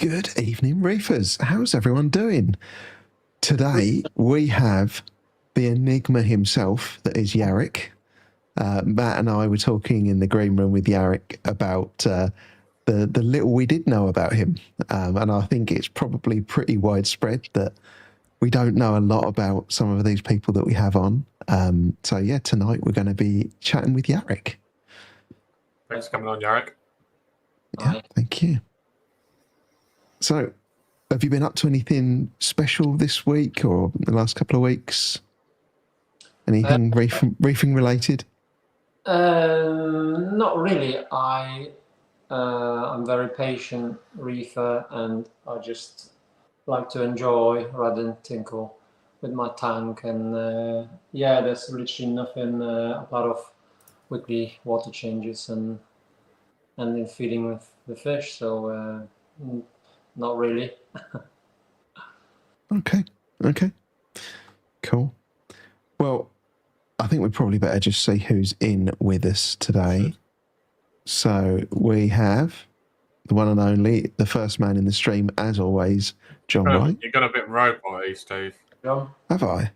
Good evening, reefers. How's everyone doing? Today we have the enigma himself, that is Jarek. Matt and I were talking in the green room with Jarek about the little we did know about him, and I think it's probably pretty widespread that we don't know a lot about some of these people that we have on. So yeah, tonight we're going to be chatting with Jarek. Thanks for coming on, Jarek. Yeah, thank you. So, have you been up to anything special this week or the last couple of weeks? Anything reefing related? Not really. I'm very patient reefer, and I just like to enjoy rather than tinkle with my tank. And yeah, there's literally nothing apart of weekly water changes and in feeding with the fish. So not really. Okay. Cool. Well, I think we probably better just see who's in with us today. So we have the one and only, the first man in the stream, as always, John Wright. You got a bit robot-y, Steve. John? Have I?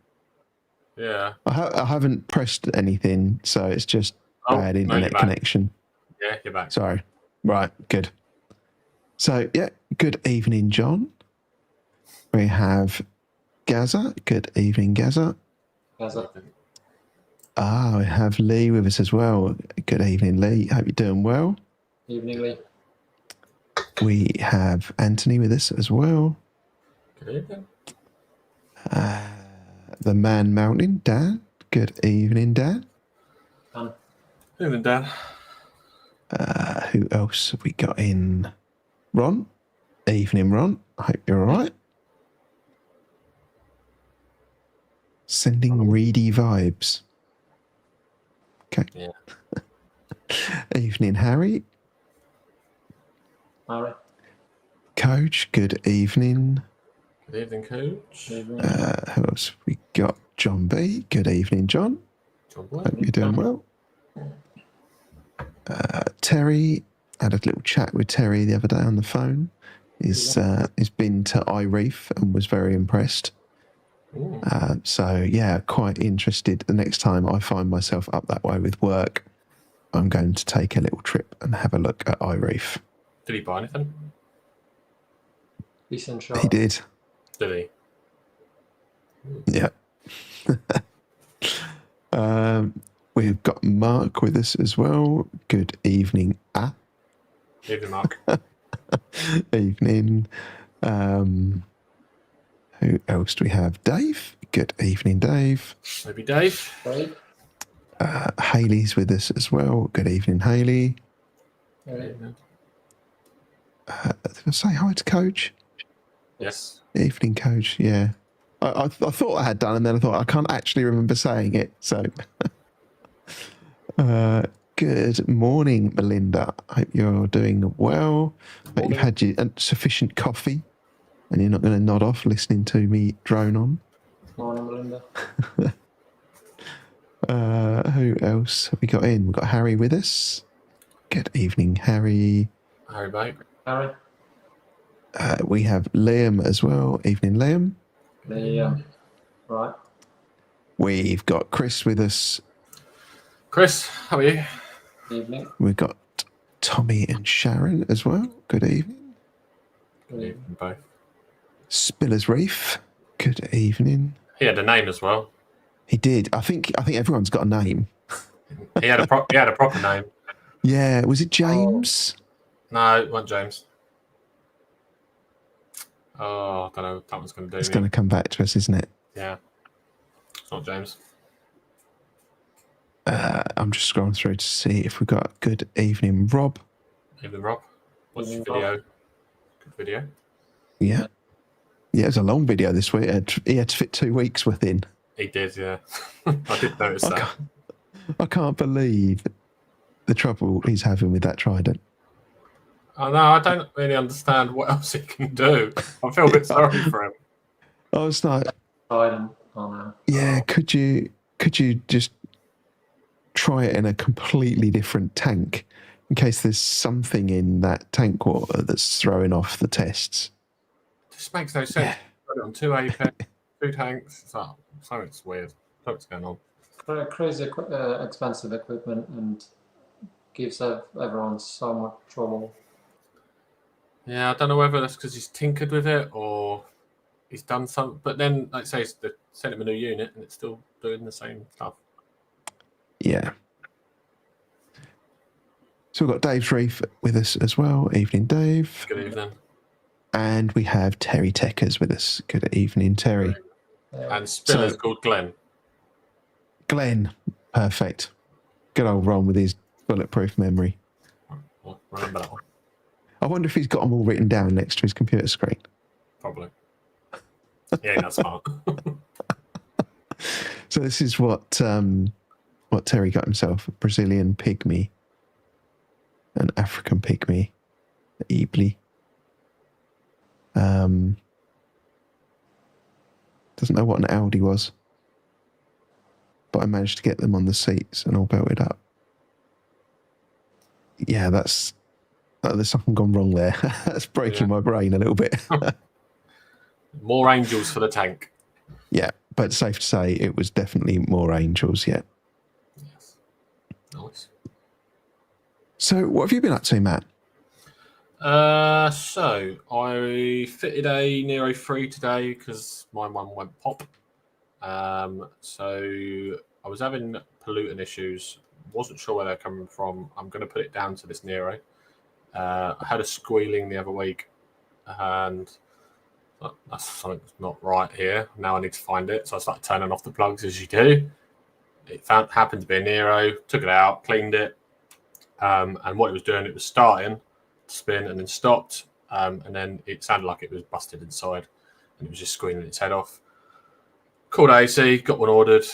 Yeah. I haven't pressed anything, so it's just bad internet connection. Yeah, you're back. Sorry. Right, good. So, yeah, good evening, John. We have Gaza. Good evening, Gaza. Gaza. We have Lee with us as well. Good evening, Lee. Hope you're doing well. Evening, Lee. We have Anthony with us as well. Good evening. The man mountain, Dan. Good evening, Dan. Evening, Dan. Who else have we got in? Ron. Evening, Ron. I hope you're all right. Sending reedy vibes. Okay. Yeah. Evening, Harry. Harry. Coach, good evening. Good evening, Coach. Evening. Who else have we got? John B. Good evening, John. John Hope you're doing well. Terry, had a little chat with Terry the other day on the phone. He's been to Reef and was very impressed. So yeah, quite interested. The next time I find myself up that way with work, I'm going to take a little trip and have a look at Reef. Did he buy anything? Decent shot. He did. Did he? Yeah. We've got Mark with us as well. Good evening. Evening, Mark. Evening. Who else do we have? Dave. Good evening, Dave. Maybe Dave. Dave. Hayley's with us as well. Good evening, Hayley. Evening. Did I say hi to Coach? Yes. Evening, Coach. Yeah. I thought I had done, and then I thought I can't actually remember saying it. So, good morning, Melinda. I hope you're doing well. Hope you've had your sufficient coffee, and you're not going to nod off listening to me drone on. Morning, Melinda. Who else have we got in? We've got Harry with us. Good evening, Harry. Harry, mate. Harry. We have Liam as well. Evening, Liam. Right. We've got Chris with us. Chris, how are you? Evening. We've got Tommy and Sharon as well. Good evening. Good evening, both. Spiller's Reef. Good evening. He had a name as well. He did. I think everyone's got a name. He had a proper name. Yeah. Was it James? No, it wasn't James. Oh, I don't know what that one's going to do. It's going to come back to us, isn't it? Yeah. It's not James. I'm just scrolling through to see if we've got good evening, Rob. Evening, Rob. What's your Evening, video? Rob. Good video. Yeah. Yeah, it was a long video this week. He had to fit 2 weeks within. He did, yeah. I did notice that. I can't believe the trouble he's having with that trident. Oh, no, I don't really understand what else he can do. I feel a bit sorry for him. I was like, Oh, no. yeah, could you just try it in a completely different tank in case there's something in that tank water that's throwing off the tests. This makes no sense. Yeah. Put it on 2 apex, 2 tanks. Something's weird. Something's going on. Very crazy expensive equipment and gives everyone so much trouble. Yeah, I don't know whether that's because he's tinkered with it or he's done something. But then, like say, they sent him a new unit and it's still doing the same stuff. Yeah. So we've got Dave's Reef with us as well. Evening, Dave. Good evening. And we have Terry Teckers with us. Good evening, Terry. And Spiller's So- called Glenn. Glenn, perfect. Good old Ron with his bulletproof memory. Well, remember that one. I wonder if he's got them all written down next to his computer screen. Probably. Yeah, that's smart. So this is what Terry got himself: a Brazilian pygmy, an African pygmy, Ebly. Doesn't know what an Audi was, but I managed to get them on the seats and all belted up. Yeah, there's something gone wrong there. That's breaking my brain a little bit. More angels for the tank. Yeah, but safe to say it was definitely more angels, yeah. Yes. Nice. So what have you been up to, Matt? So I fitted a Nero 3 today because my one went pop. So I was having pollutant issues. Wasn't sure where they're coming from. I'm going to put it down to this Nero. I had a squealing the other week, and that's something that's not right here. Now I need to find it. So I started turning off the plugs as you do. It happened to be a Nero. Took it out, cleaned it, and what it was doing, it was starting to spin and then stopped, and then it sounded like it was busted inside, and it was just squealing its head off. Called AC, got one ordered,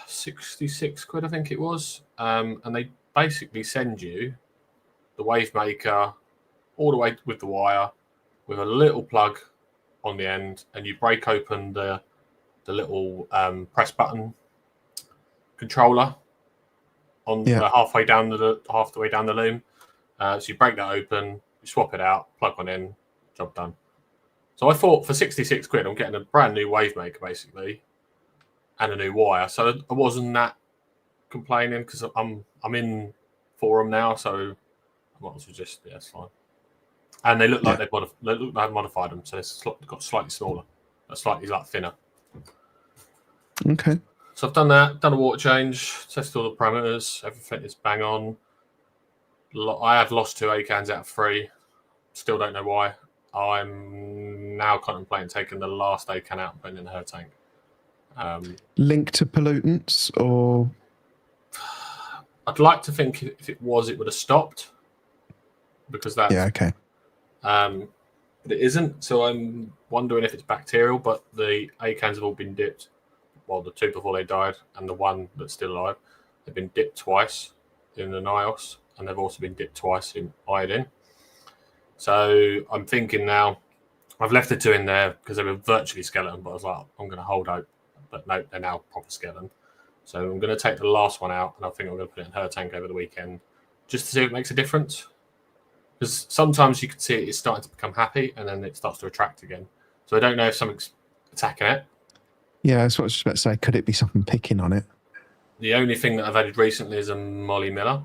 66 quid I think it was, and they basically send you the wave maker all the way with the wire with a little plug on the end, and you break open the little press button controller on halfway down the loom. So you break that open, you swap it out, plug one in, job done. So I thought for 66 quid I'm getting a brand new wave maker basically and a new wire. So I wasn't that complaining because I'm in forum now, so I might as well just it's fine. And they look like they've modified them, so it's got slightly smaller, slightly thinner. Okay. So I've done that, done a water change, tested all the parameters, everything is bang on. I have lost 2 ACANs out of 3. Still don't know why. I'm now contemplating taking the last ACAN out and putting it in her tank. Linked to pollutants, or I'd like to think if it was, it would have stopped because that's okay. But it isn't. So I'm wondering if it's bacterial. But the ACANs have all been dipped. Well, the 2 before they died and the 1 that's still alive, they've been dipped twice in the NIOS, and they've also been dipped twice in iodine. So I'm thinking now, I've left the 2 in there because they were virtually skeleton, but I was like, I'm going to hold out. But no, they're now proper skeleton. So I'm going to take the last one out, and I think I'm going to put it in her tank over the weekend just to see if it makes a difference. Because sometimes you can see it's starting to become happy, and then it starts to attract again. So I don't know if something's attacking it. Yeah, that's what I was just about to say. Could it be something picking on it? The only thing that I've added recently is a Molly Miller.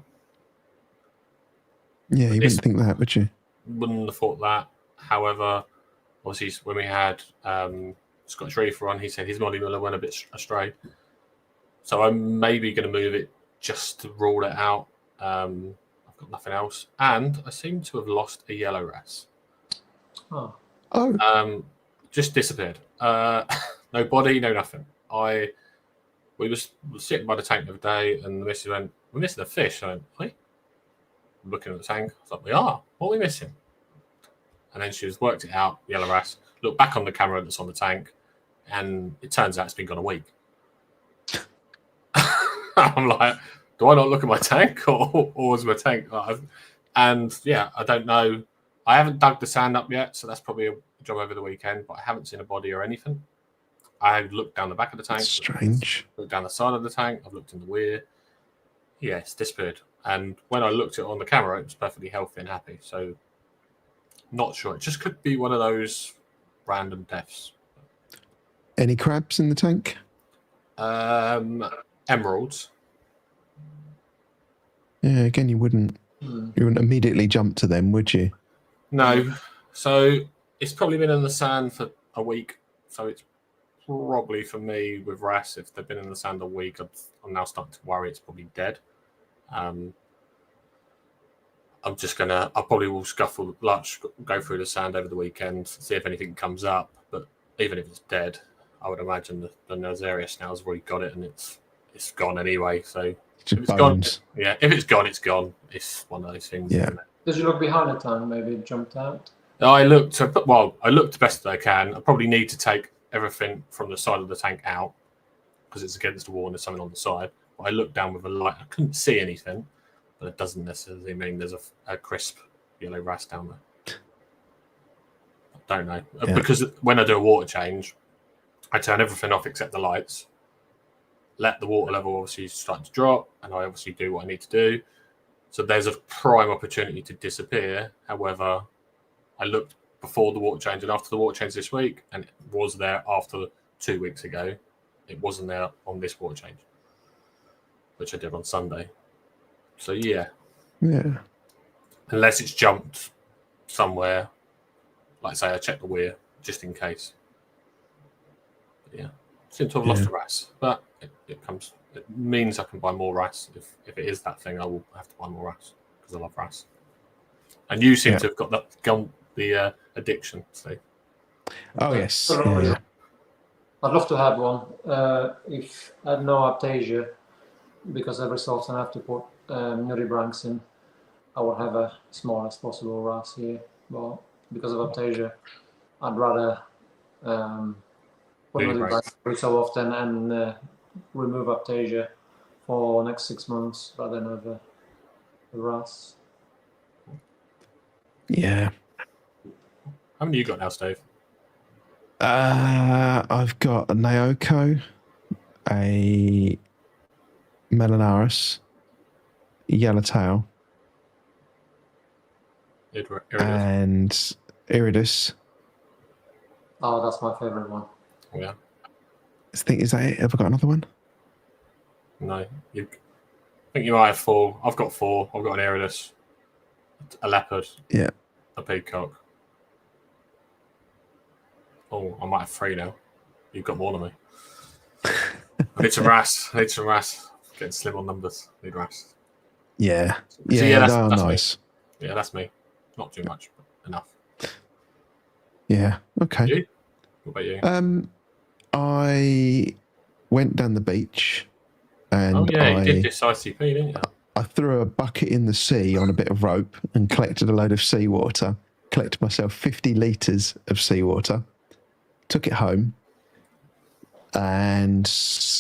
Yeah, you wouldn't think that, would you? Wouldn't have thought that. However, obviously, when we had Scottish Reefer on, he said his Molly Miller went a bit astray. So I'm maybe going to move it just to rule it out. I've got nothing else. And I seem to have lost a yellow wrasse. Oh. Just disappeared. No body, no nothing. We was sitting by the tank the other day, and the missus went, "We're missing a fish." I went, "Hey?" Looking at the tank, I was like, "We are. What are we missing?" And then she was worked it out, yellow wrasse. Looked back on the camera that's on the tank, and it turns out it's been gone a week. I'm like, do I not look at my tank, or was my tank? And yeah, I don't know. I haven't dug the sand up yet, so that's probably a job over the weekend. But I haven't seen a body or anything. I've looked down the back of the tank. Strange. Looked down the side of the tank. I've looked in the weir. Yeah, it's disappeared. And when I looked at it on the camera, it was perfectly healthy and happy. So, not sure. It just could be one of those random deaths. Any crabs in the tank? Emeralds. Yeah, again, you wouldn't immediately jump to them, would you? No. So it's probably been in the sand for a week. So it's probably for me with wrasse, if they've been in the sand a week, I'm now starting to worry it's probably dead. I'm just I probably will go through the sand over the weekend, see if anything comes up. But even if it's dead, I would imagine the Nazaria snow's already got it and it's gone anyway. So Just if it's bones. gone, yeah, if it's gone, it's gone. It's one of those things. Yeah. Isn't it? Did you look behind the tank? Maybe it jumped out. I looked the best that I can. I probably need to take everything from the side of the tank out because it's against the wall and there's something on the side. But I looked down with a light. I couldn't see anything, but it doesn't necessarily mean there's a crisp yellow wrasse down there. I don't know. Yeah. Because when I do a water change, I turn everything off except the lights, let the water level obviously start to drop, and I obviously do what I need to do. So there's a prime opportunity to disappear. However, I looked before the water change and after the water change this week, and it was there after 2 weeks ago. It wasn't there on this water change, which I did on Sunday. So yeah. Unless it's jumped somewhere, like say I checked the weir just in case. But yeah, seem to have lost the wrasse, but it means I can buy more wrasse. If it is that thing, I will have to buy more wrasse because I love wrasse. And you seem to have got the addiction, Steve. Oh yes. Yeah. I'd love to have one. If I had no aptasia, because every so often I have to put nudibranchs in, I would have a smallest possible wrasse here. But because of aptasia, I'd rather put nudibranchs every so often and remove aptasia for the next 6 months rather than have a wrasse. Yeah. How many you got now, Steve? I've got a Naoko, a Melanaris, Yellowtail, and Iridus. Oh, that's my favorite one. Yeah. Is that it? Have I got another one? No. I think you might have 4. I've got 4. I've got an Iridus, a leopard, a peacock. Oh, I might have 3 now. You've got more than me. I need some wrasse. Getting slim on numbers. Need wrasse. Yeah. So that's nice. Me. Yeah, that's me. Not too much, but enough. Yeah. Okay. You? What about you? I went down the beach and you did this ICP, didn't you? I threw a bucket in the sea on a bit of rope and collected a load of seawater. Collected myself 50 litres of seawater. Took it home. And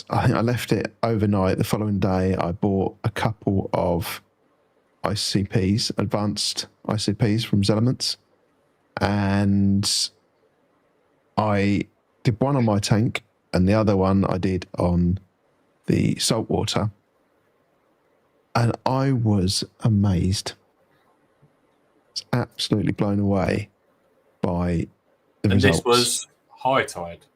I think I left it overnight. The following day, I bought a couple of ICPs, advanced ICPs from Zelements. And I did one on my tank and the other one I did on the saltwater. And I was amazed. I was absolutely blown away by the results. This was high tide?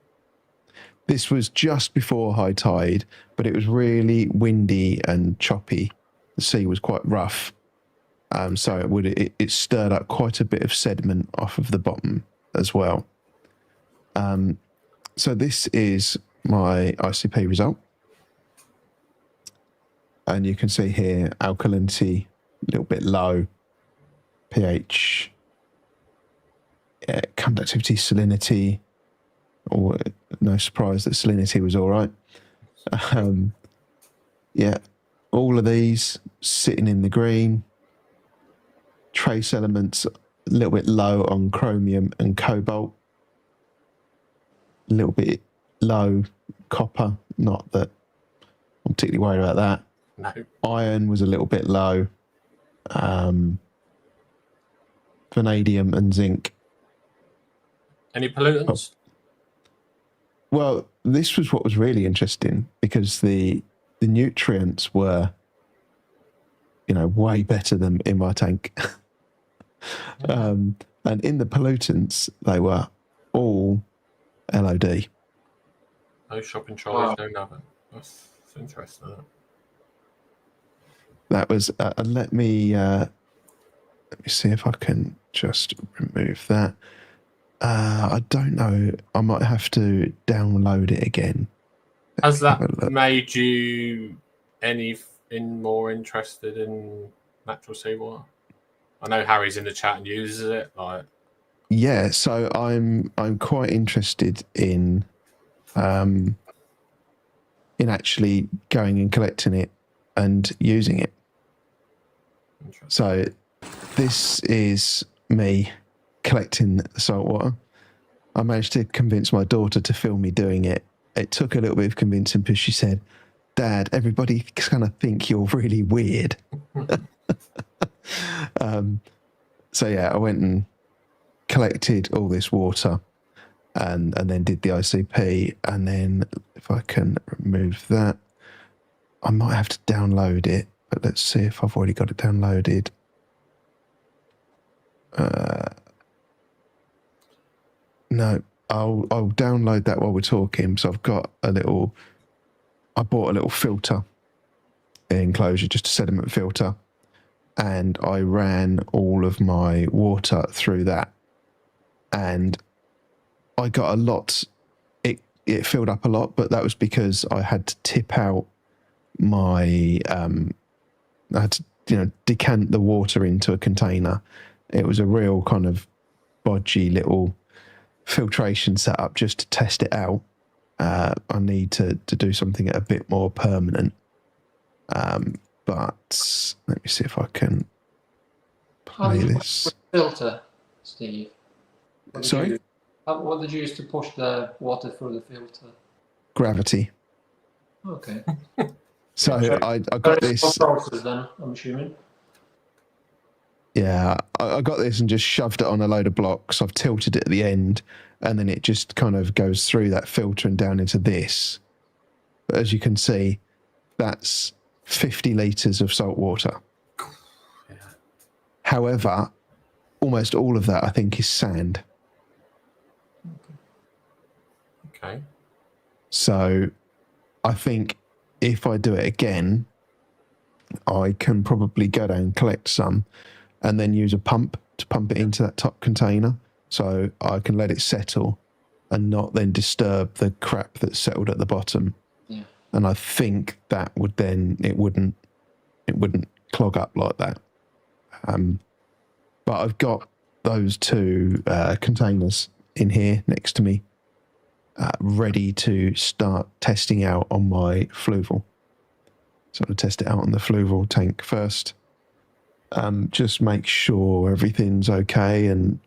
This was just before high tide, but it was really windy and choppy. The sea was quite rough. So it stirred up quite a bit of sediment off of the bottom as well. So this is my ICP result. And you can see here, alkalinity, a little bit low, pH, conductivity, salinity. Oh, no surprise that salinity was all right. All of these sitting in the green. Trace elements a little bit low on chromium and cobalt. A little bit low copper, not that I'm particularly worried about that. No. Iron was a little bit low. Vanadium and zinc. Any pollutants? Well, this was what was really interesting because the nutrients were way better than in my tank. And in the pollutants, they were all LOD. No shopping trolleys, no nothing. That's interesting. Isn't it? That was. Let me see if I can just remove that. I don't know. I might have to download it again. Has that made you any more interested in natural seawater? I know Harry's in the chat and uses it. Yeah, so I'm quite interested in actually going and collecting it and using it. So this is me collecting the saltwater. I managed to convince my daughter to film me doing it. It took a little bit of convincing because she said, "Dad, everybody kind of think you're really weird." So yeah, I went and collected all this water and then did the ICP. And then if I can remove that, I might have to download it, but let's see if I've already got it downloaded. No, I'll download that while we're talking. So I've got I bought a little filter enclosure, just a sediment filter, and I ran all of my water through that, and I got a lot. It filled up a lot, but that was because I had to tip out my I had to decant the water into a container. It was a real kind of bodgy little filtration setup just to test it out. I need to do something a bit more permanent. But let me see if I can play this. Filter, Steve. Sorry? What did you use to push the water through the filter? Gravity. Okay. So I got this. Process then, I'm assuming. Yeah, I got this and just shoved it on a load of blocks. I've tilted it at the end, and then it just kind of goes through that filter and down into this. But as you can see, that's 50 litres of salt water. Yeah. However, almost all of that, I think, is sand. Okay. So I think if I do it again, I can probably go down and collect some and then use a pump to pump it into that top container so I can let it settle and not then disturb the crap that's settled at the bottom. Yeah. And I think that would then, it wouldn't clog up like that. But I've got those two containers in here next to me, ready to start testing out on my fluval. So I'm going to test it out on the fluval tank first. Just make sure everything's okay and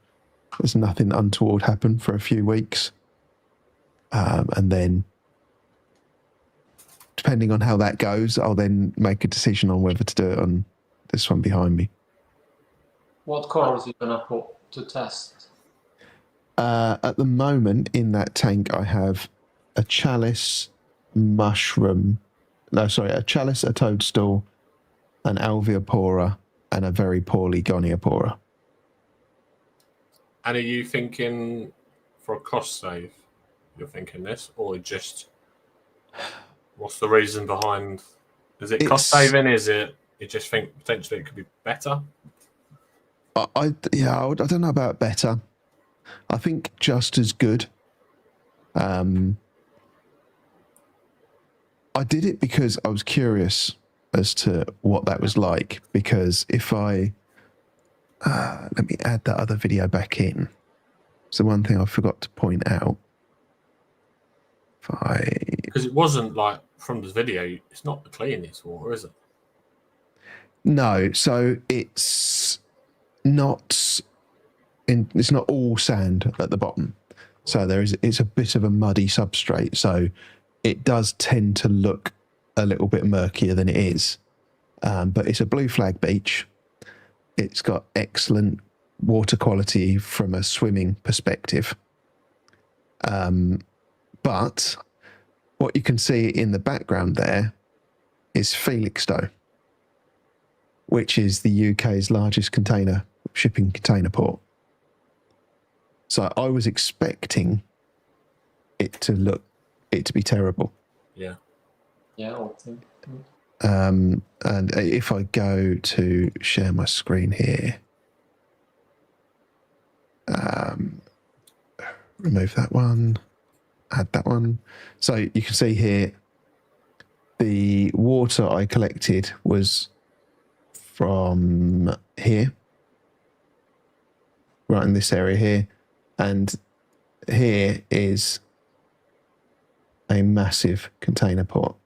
there's nothing untoward happen for a few weeks. And then, depending on how that goes, I'll then make a decision on whether to do it on this one behind me. What corals are you going to put to test? At the moment, in that tank, I have a chalice, mushroom. No, sorry, a chalice, a toadstool, an alveopora, and a very poorly goniopora. And are you thinking for a cost save? You're thinking this, or just what's the reason behind? Is it cost saving? Is it you just think potentially it could be better? I don't know about better. I think just as good. I did it because I was curious as to what that was like, because if I let me add that other video back in. So one thing I forgot to point out, because it wasn't like from the video, it's not the cleanest water, is it? No, so it's not all sand at the bottom. So it's a bit of a muddy substrate. So it does tend to look a little bit murkier than it is. But it's a blue flag beach. It's got excellent water quality from a swimming perspective. But what you can see in the background there is Felixstowe, which is the UK's largest shipping container port. So I was expecting it to be terrible. Yeah. Yeah, I would think. And if I go to share my screen here, remove that one, add that one. So you can see here, the water I collected was from here, right in this area here. And here is a massive container port.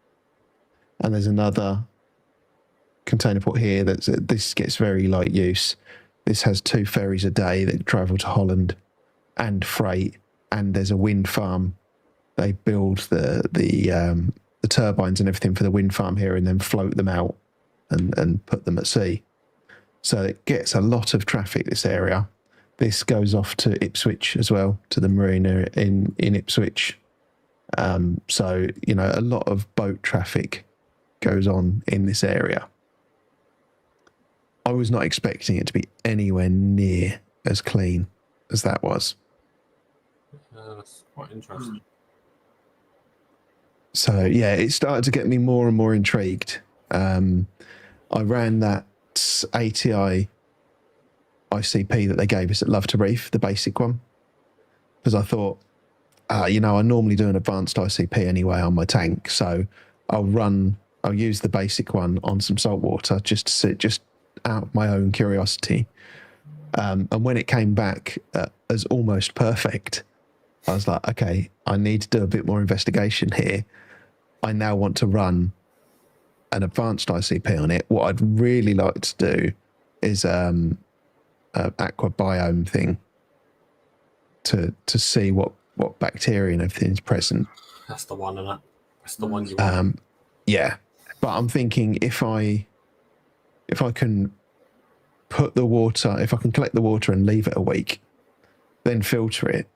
And there's another container port here this gets very light use. This has 2 ferries a day that travel to Holland and freight, and there's a wind farm. They build the turbines and everything for the wind farm here and then float them out and put them at sea. So it gets a lot of traffic, this area. This goes off to Ipswich as well, to the marina in Ipswich. So, you know, a lot of boat traffic goes on in this area. I was not expecting it to be anywhere near as clean as that was. That's quite interesting. So, yeah, it started to get me more and more intrigued. I ran that ATI ICP that they gave us at Love to Reef, the basic one, because I thought, you know, I normally do an advanced ICP anyway on my tank, so I'll use the basic one on some saltwater just out of my own curiosity. And when it came back as almost perfect, I was like, okay, I need to do a bit more investigation here. I now want to run an advanced ICP on it. What I'd really like to do is aqua biome thing to see what bacteria and everything's present. That's the one, isn't it? That's the one you want. Yeah, but I'm thinking if I can put the water, if I can collect the water and leave it a week, then filter it,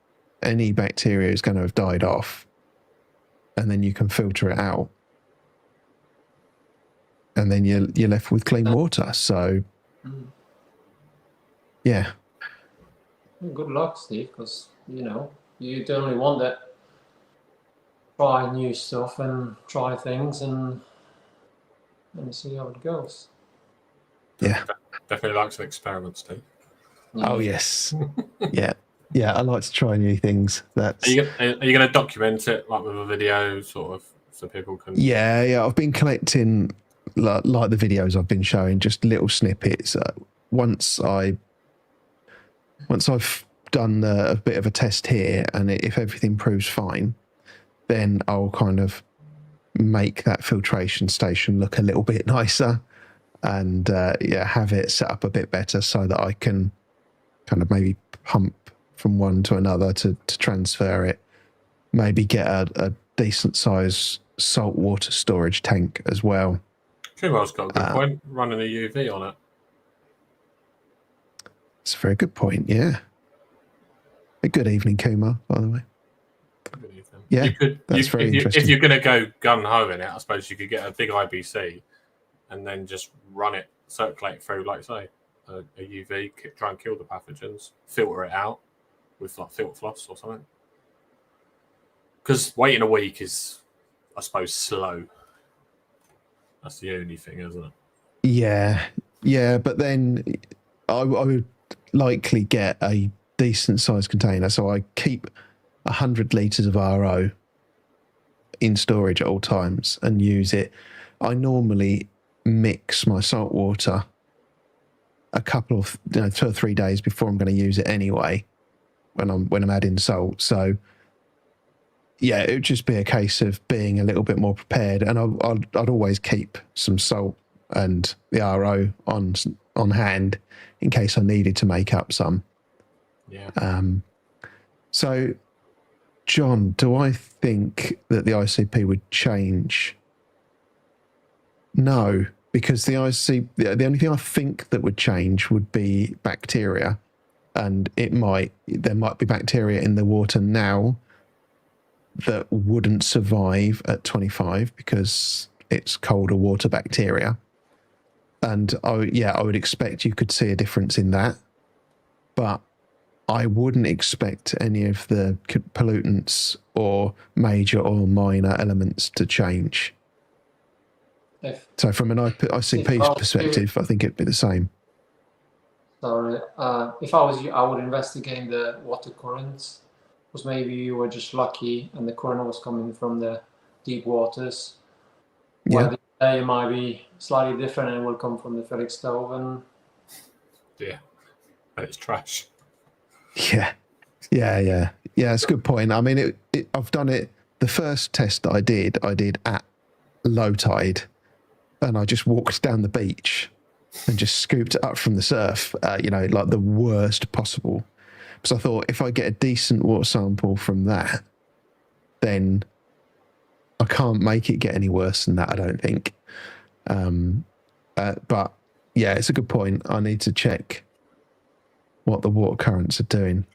any bacteria is going to have died off, and then you can filter it out, and then you're left with clean water. So, yeah. Good luck, Steve, because, you know, you only want that. Try new stuff and try things and see how it goes. Yeah. Definitely likes an experiment, Steve. Yeah. Oh, yes. Yeah, I like to try new things. Are you going to document it, like with a video, sort of, so people can... Yeah, I've been collecting, like the videos I've been showing, just little snippets. Once I've done a bit of a test here, and if everything proves fine, then I'll kind of make that filtration station look a little bit nicer, and have it set up a bit better so that I can kind of maybe pump from one to another to transfer it. Maybe get a decent size saltwater storage tank as well. Kumo's got a good point, running a UV on it. It's a very good point, yeah. A good evening, Kuma, by the way. Yeah, interesting. If you're going to go gun-ho in it, I suppose you could get a big IBC and then just run it, circulate through, like say, a UV, try and kill the pathogens, filter it out with like filter floss or something. Because waiting a week is, I suppose, slow. That's the only thing, isn't it? Yeah, but then I would likely get a decent sized container, so I keep 100 litres of RO in storage at all times and use it. I normally mix my salt water a couple of 2 or 3 days before I'm going to use it anyway when I'm adding salt. So yeah, it would just be a case of being a little bit more prepared, and I'd always keep some salt and the RO on hand in case I needed to make up some. Yeah. So John, do I think that the ICP would change? No, because the only thing I think that would change would be bacteria, and there might be bacteria in the water now that wouldn't survive at 25 because it's colder water bacteria. And I would expect you could see a difference in that, but I wouldn't expect any of the pollutants or major or minor elements to change. So from an ICP perspective, I think it'd be the same. Sorry, if I was you, I would investigate the water currents, because maybe you were just lucky and the current was coming from the deep waters. Yeah. Where it might be slightly different and it will come from the Felixstowe. Yeah, and it's trash. Yeah. It's a good point. I mean, I've done it. The first test that I did at low tide, and I just walked down the beach and just scooped it up from the surf, like the worst possible. So I thought, if I get a decent water sample from that, then I can't make it get any worse than that, I don't think. But yeah, it's a good point. I need to check what the water currents are doing.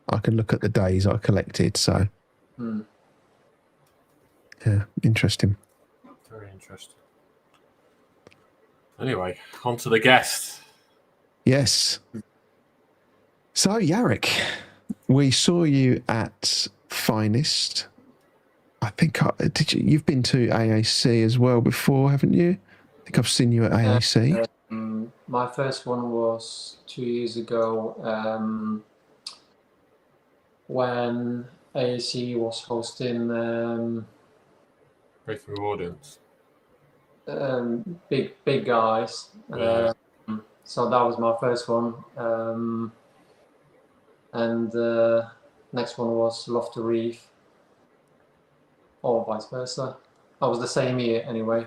I can look at the days I collected, so yeah, interesting. Very interesting. Anyway, on to the guest. Yes. So, Jarek, we saw you at Finest. I think you've been to AAC as well before, haven't you? I think I've seen you at AAC. My first one was 2 years ago, when AAC was hosting Reefing audience. big guys. Yeah. So that was my first one. And next one was Love to Reef, or vice versa. That was the same year anyway.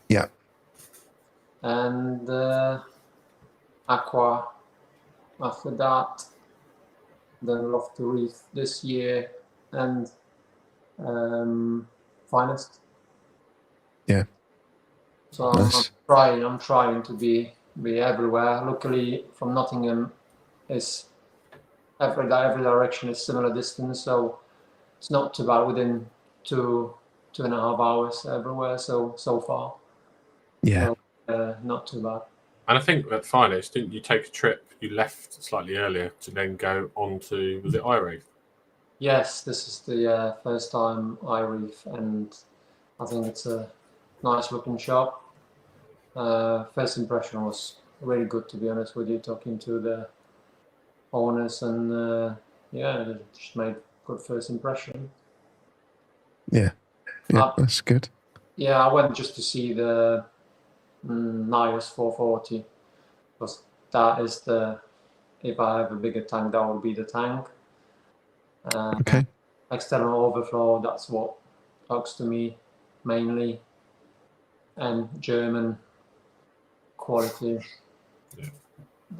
Yeah. And Aqua after that, then Love to Reef this year, and Finest. Yeah. So Nice. I'm trying to be everywhere. Luckily, from Nottingham is every direction is similar distance, so it's not too bad within 2.5 hours everywhere. So far, Yeah. so, not too bad. And I think at Finest, didn't you take a trip? You left slightly earlier to then go on to, was it iReef? Yes, this is the first time I reef, and I think it's a nice looking shop. First impression was really good, to be honest with you, talking to the owners, and it just made good first impression. Yeah, that's good. Yeah, I went just to see the Nios 440, because that is if I have a bigger tank, that would be the tank. Okay. External overflow, that's what talks to me mainly, and German quality. Yeah.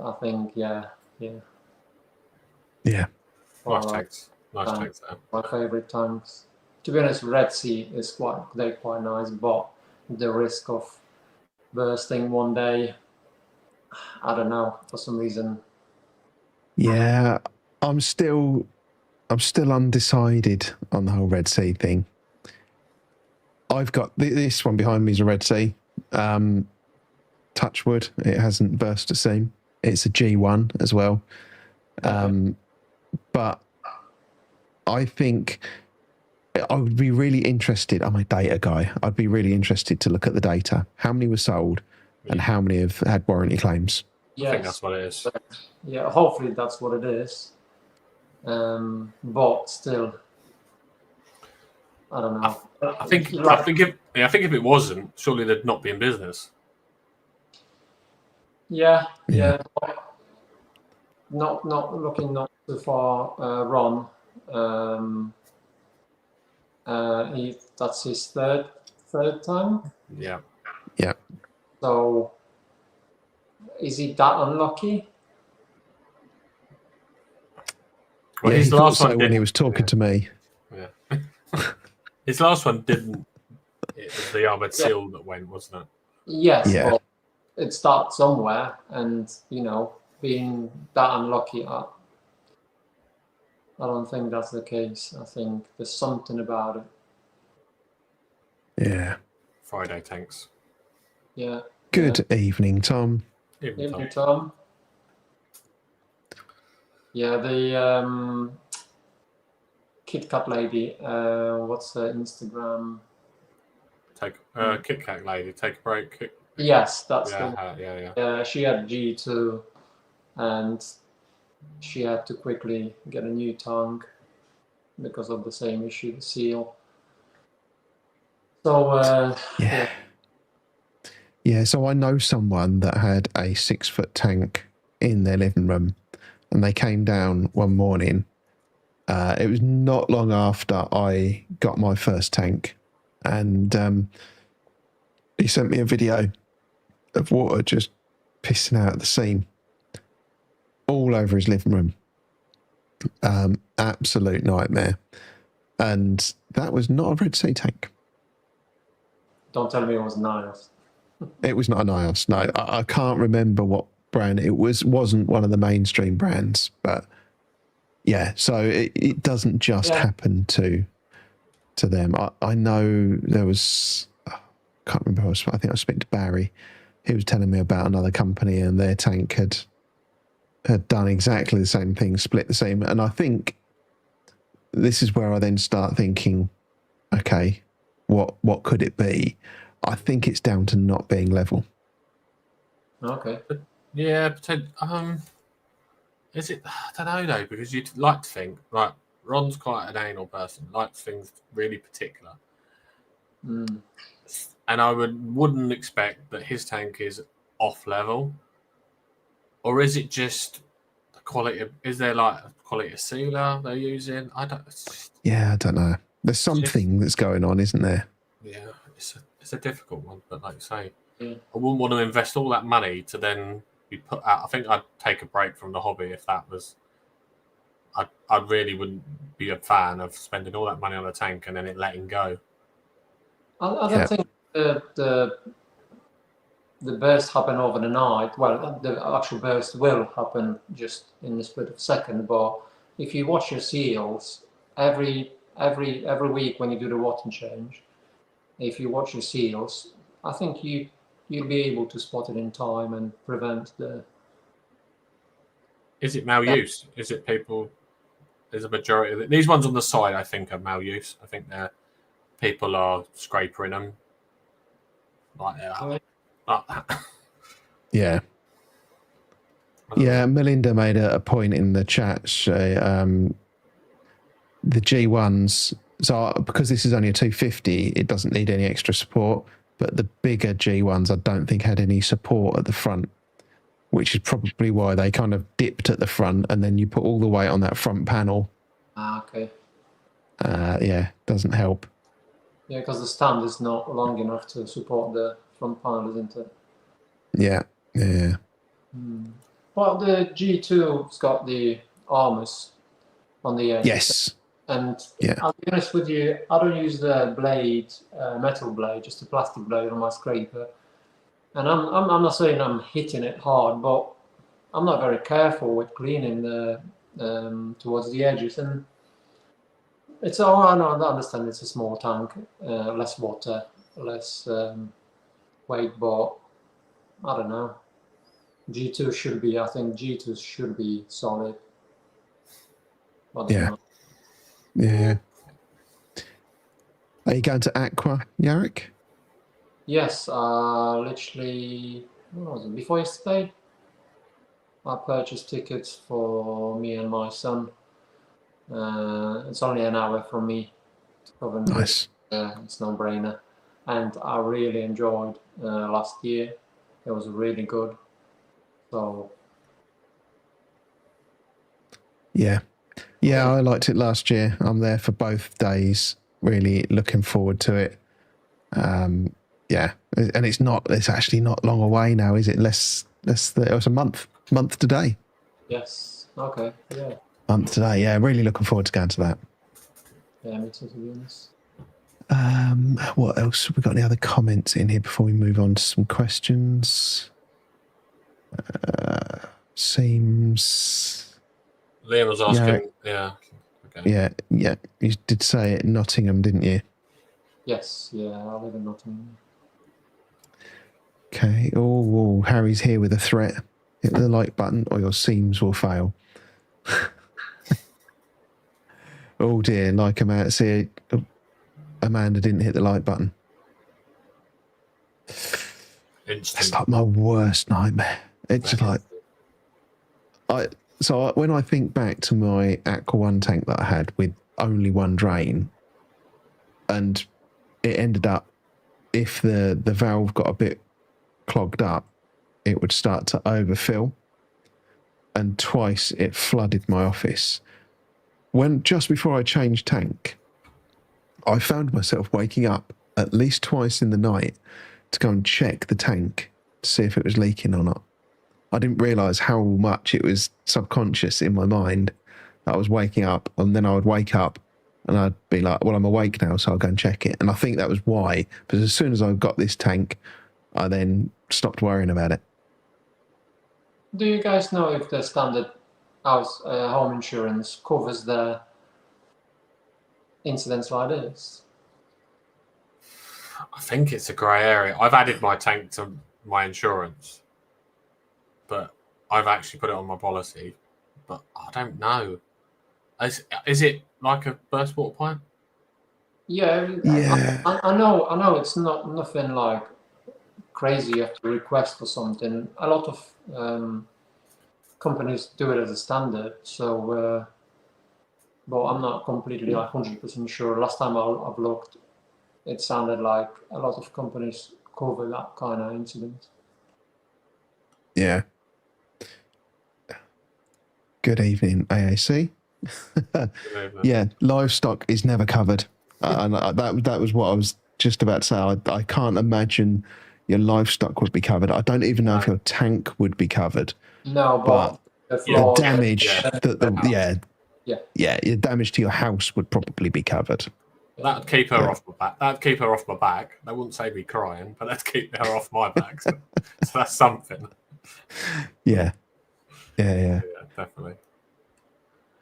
I think, yeah. Nice tanks. Nice tanks there. My favourite tanks. To be honest, Red Sea is quite nice, but the risk of bursting one day, I don't know, for some reason. Yeah, I'm still undecided on the whole Red Sea thing. I've got this one behind me is a Red Sea. Touch wood, it hasn't burst a seam. It's a G1 as well. But I think I would be really interested. I'm a data guy. I'd be really interested to look at the data. How many were sold and how many have had warranty claims? Yes. I think that's what it is. Yeah, hopefully that's what it is. But still, I don't know. I think if it wasn't, surely they'd not be in business. Yeah. Not looking not too far. Ron, that's his third time. Yeah. So, is he that unlucky? Well, yeah, his he thought last so one when he was talking to me. Yeah. His last one didn't. It was the armoured seal that went, wasn't it? Yes, Yeah. but it starts somewhere, and being that unlucky, I don't think that's the case. I think there's something about it. Yeah. Friday tanks. Yeah. Good evening, Tom. Evening, Tom. Yeah, the Kit Kat lady. What's her Instagram? Kit Kat lady, take a break. Yes, that's yeah. She had G2, and she had to quickly get a new tank because of the same issue, the seal. So yeah. So I know someone that had a 6-foot tank in their living room, and they came down one morning. It was not long after I got my first tank, and he sent me a video of water just pissing out the seam all over his living room. Absolute nightmare. And that was not a Red Sea tank. don't tell me it was Niles. It was not a Niles. No, I can't remember what brand it was. Wasn't one of the mainstream brands, but yeah. So it doesn't just happen to them. I know there was. I can't remember. I think I was speaking to Barry. He was telling me about another company, and their tank had done exactly the same thing, split the seam. And I think this is where I then start thinking, okay, what could it be? I think it's down to not being level. Okay. Yeah, is it? I don't know though, because you'd like to think, right? Ron's quite an anal person, likes things really particular, and I wouldn't expect that his tank is off level, or is it just the quality? Is there like a quality of sealer they're using? I don't know. There's something that's going on, isn't there? Yeah, it's a difficult one, but like you say, I wouldn't want to invest all that money to then be put out. I think I'd take a break from the hobby if that was. I really wouldn't be a fan of spending all that money on a tank and then it letting go. I don't think the burst happen over the night. Well, the actual burst will happen just in the split of a second. But if you watch your seals every week when you do the water change, if you watch your seals, I think you'll be able to spot it in time and prevent the. Is it maluse? Is it people? There's a majority of it. These ones on the side, I think, are maluse. I think people are scrapering them like that. Yeah. Yeah, Melinda made a point in the chat. The G1s, so because this is only a 250, it doesn't need any extra support. But the bigger G1s, I don't think had any support at the front, which is probably why they kind of dipped at the front, and then you put all the weight on that front panel. Okay. Yeah, doesn't help. Yeah, because the stand is not long enough to support the front panel, isn't it? Yeah. Well, the G2's got the armors on the edge. Yes. And I'll be honest with you, I don't use the blade, metal blade, just a plastic blade on my scraper. And I'm not saying I'm hitting it hard, but I'm not very careful with cleaning the towards the edges. And it's all I understand. It's a small tank, less water, less weight, but I don't know. G2 should be. I think G2 should be solid. Yeah. Yeah. Are you going to Aqua, Jarek? Yes, literally, what was it, before yesterday? I purchased tickets for me and my son. It's only an hour from me to Coventry. Nice. It's no brainer. And I really enjoyed last year. It was really good. So. Yeah. Yeah, I liked it last year. I'm there for both days. Really looking forward to it. Yeah, and it's actually not long away now, is it? It was a month today. Yes. Okay. Yeah. Month today. Yeah, really looking forward to going to that. Yeah, me too, to be honest. What else? Have we got any other comments in here before we move on to some questions? Seems. Liam was asking. Yeah. Okay. Yeah. You did say it, Nottingham, didn't you? Yes. Yeah, I live in Nottingham. Okay. Oh, Harry's here with a threat. Hit the like button or your seams will fail. Oh dear, like Amanda, see, Amanda didn't hit the like button. Instant. That's like my worst nightmare. It's just like, when I think back to my Aqua One tank that I had with only one drain, and it ended up, if the valve got a bit clogged up, it would start to overfill, and twice it flooded my office. When just before I changed tank, I found myself waking up at least twice in the night to go and check the tank to see if it was leaking or not. I didn't realise how much it was subconscious in my mind that I was waking up, and then I would wake up and I'd be like, well, I'm awake now, so I'll go and check it. And I think that was why, because as soon as I got this tank, I then stopped worrying about it. Do you guys know if the standard house home insurance covers the incidents like this? I think it's a grey area. I've added my tank to my insurance, but I've actually put it on my policy. But I don't know. Is it like a burst water pipe? Yeah, I know it's nothing like crazy. You have to request for something. A lot of companies do it as a standard. So, but I'm not completely 100% sure. Last time I've looked, it sounded like a lot of companies cover that kind of incident. Yeah. Good evening, AAC. Yeah, livestock is never covered. And that was what I was just about to say. I can't imagine your livestock would be covered. I don't even know if your tank would be covered. No, but the damage your damage to your house would probably be covered. That'd keep her off my back. That'd keep her off my back. That wouldn't save me crying, but that'd keep her off my back. So that's something. Yeah, definitely.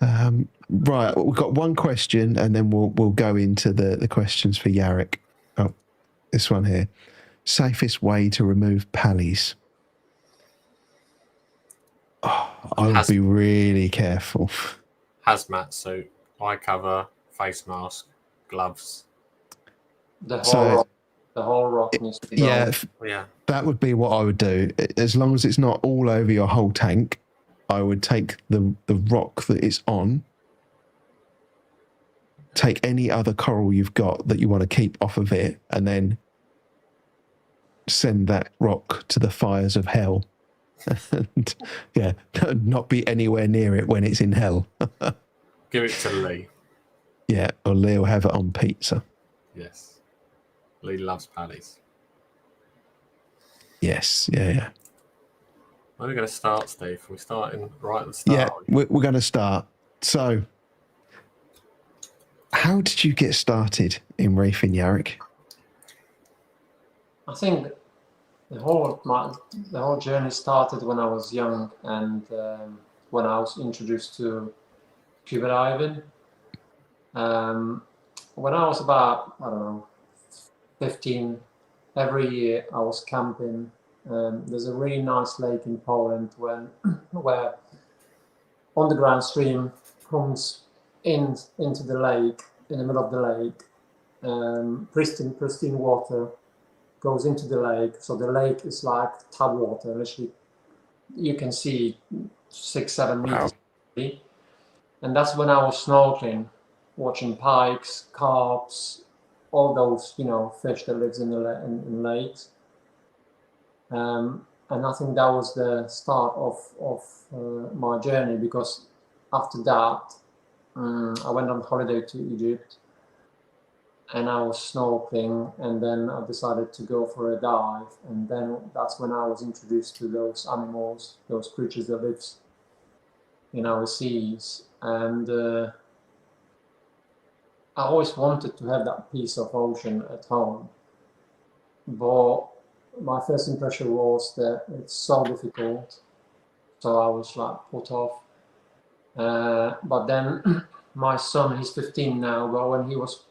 Right, we've got one question, and then we'll go into the questions for Jarek. Oh, this one here: safest way to remove pallies. Oh, I would be really careful. Hazmat suit, eye cover, face mask, gloves. The whole rock needs to be yeah, that would be what I would do. As long as it's not all over your whole tank, I would take the rock that it's on, take any other coral you've got that you want to keep off of it, and then send that rock to the fires of hell. And not be anywhere near it when it's in hell. Give it to Lee. Yeah, or Lee will have it on pizza. Yes. Lee loves pallies. Yes, yeah. When are we going to start, Steve? We're starting right at the start. Yeah, we're going to start. So, how did you get started in reefing, Jarek? I think the whole journey started when I was young, and when I was introduced to scuba diving. When I was about 15, every year I was camping. There's a really nice lake in Poland where underground stream comes into the lake, in the middle of the lake. Pristine water goes into the lake, so the lake is like tap water. Literally, you can see 6-7 meters. Wow. And that's when I was snorkeling, watching pikes, carps, all those fish that lives in lakes. And I think that was the start of my journey, because after that I went on holiday to Egypt, and I was snorkeling, and then I decided to go for a dive, and then that's when I was introduced to those animals, those creatures that live in our seas. And I always wanted to have that piece of ocean at home, but my first impression was that it's so difficult, so I was like put off. But then my son, he's 15 now, but when he was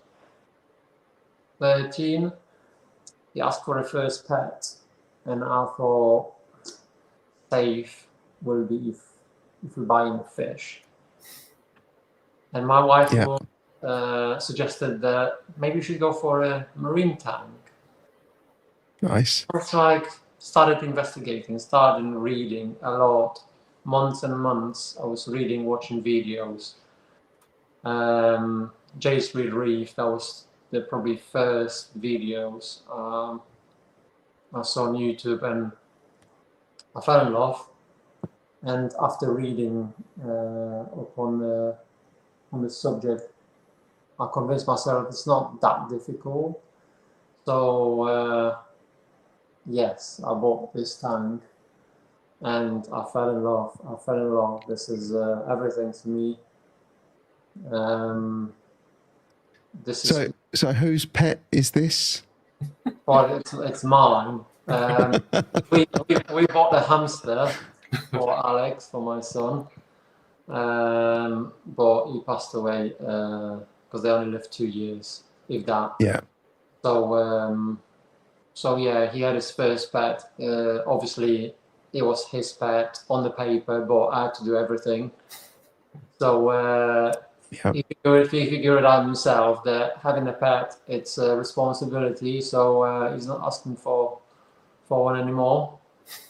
13, he asked for a first pet, and I thought safe will be if we're buying fish. And my wife suggested that maybe we should go for a marine tank. Nice. It's like started investigating, started reading a lot, months and months. I was reading, watching videos. Jay's Reef, that was the probably first videos I saw on YouTube, and I fell in love. And after reading up on the subject, I convinced myself it's not that difficult. So yes, I bought this tank, and I fell in love. This is everything to me. So whose pet is this? Well, it's mine. We bought a hamster for Alex, for my son, but he passed away because they only lived 2 years, if that. Yeah. So yeah, he had his first pet. Obviously, it was his pet on the paper, but I had to do everything. So he figured it out himself that having a pet, it's a responsibility. So he's not asking for one anymore.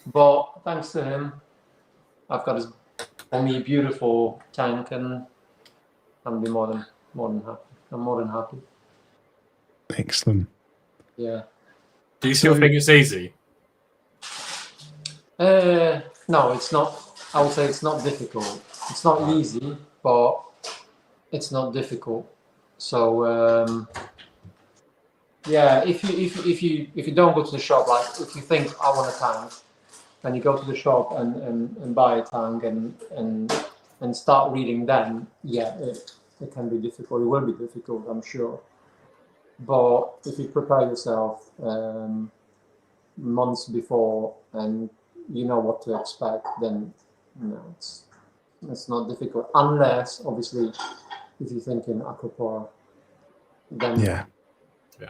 But thanks to him, I've got his only beautiful tank, and I'm more than happy. I'm more than happy. Excellent. Yeah. Do you still think it's easy? No, it's not. I would say it's not difficult. It's not easy, but it's not difficult. So yeah, if you don't go to the shop, like if you think I want a tank, and you go to the shop and buy a tank and start reading, then yeah, it can be difficult. It will be difficult, I'm sure. But if you prepare yourself months before and you know what to expect, then it's not difficult. Unless, obviously, if you're thinking aquapora, then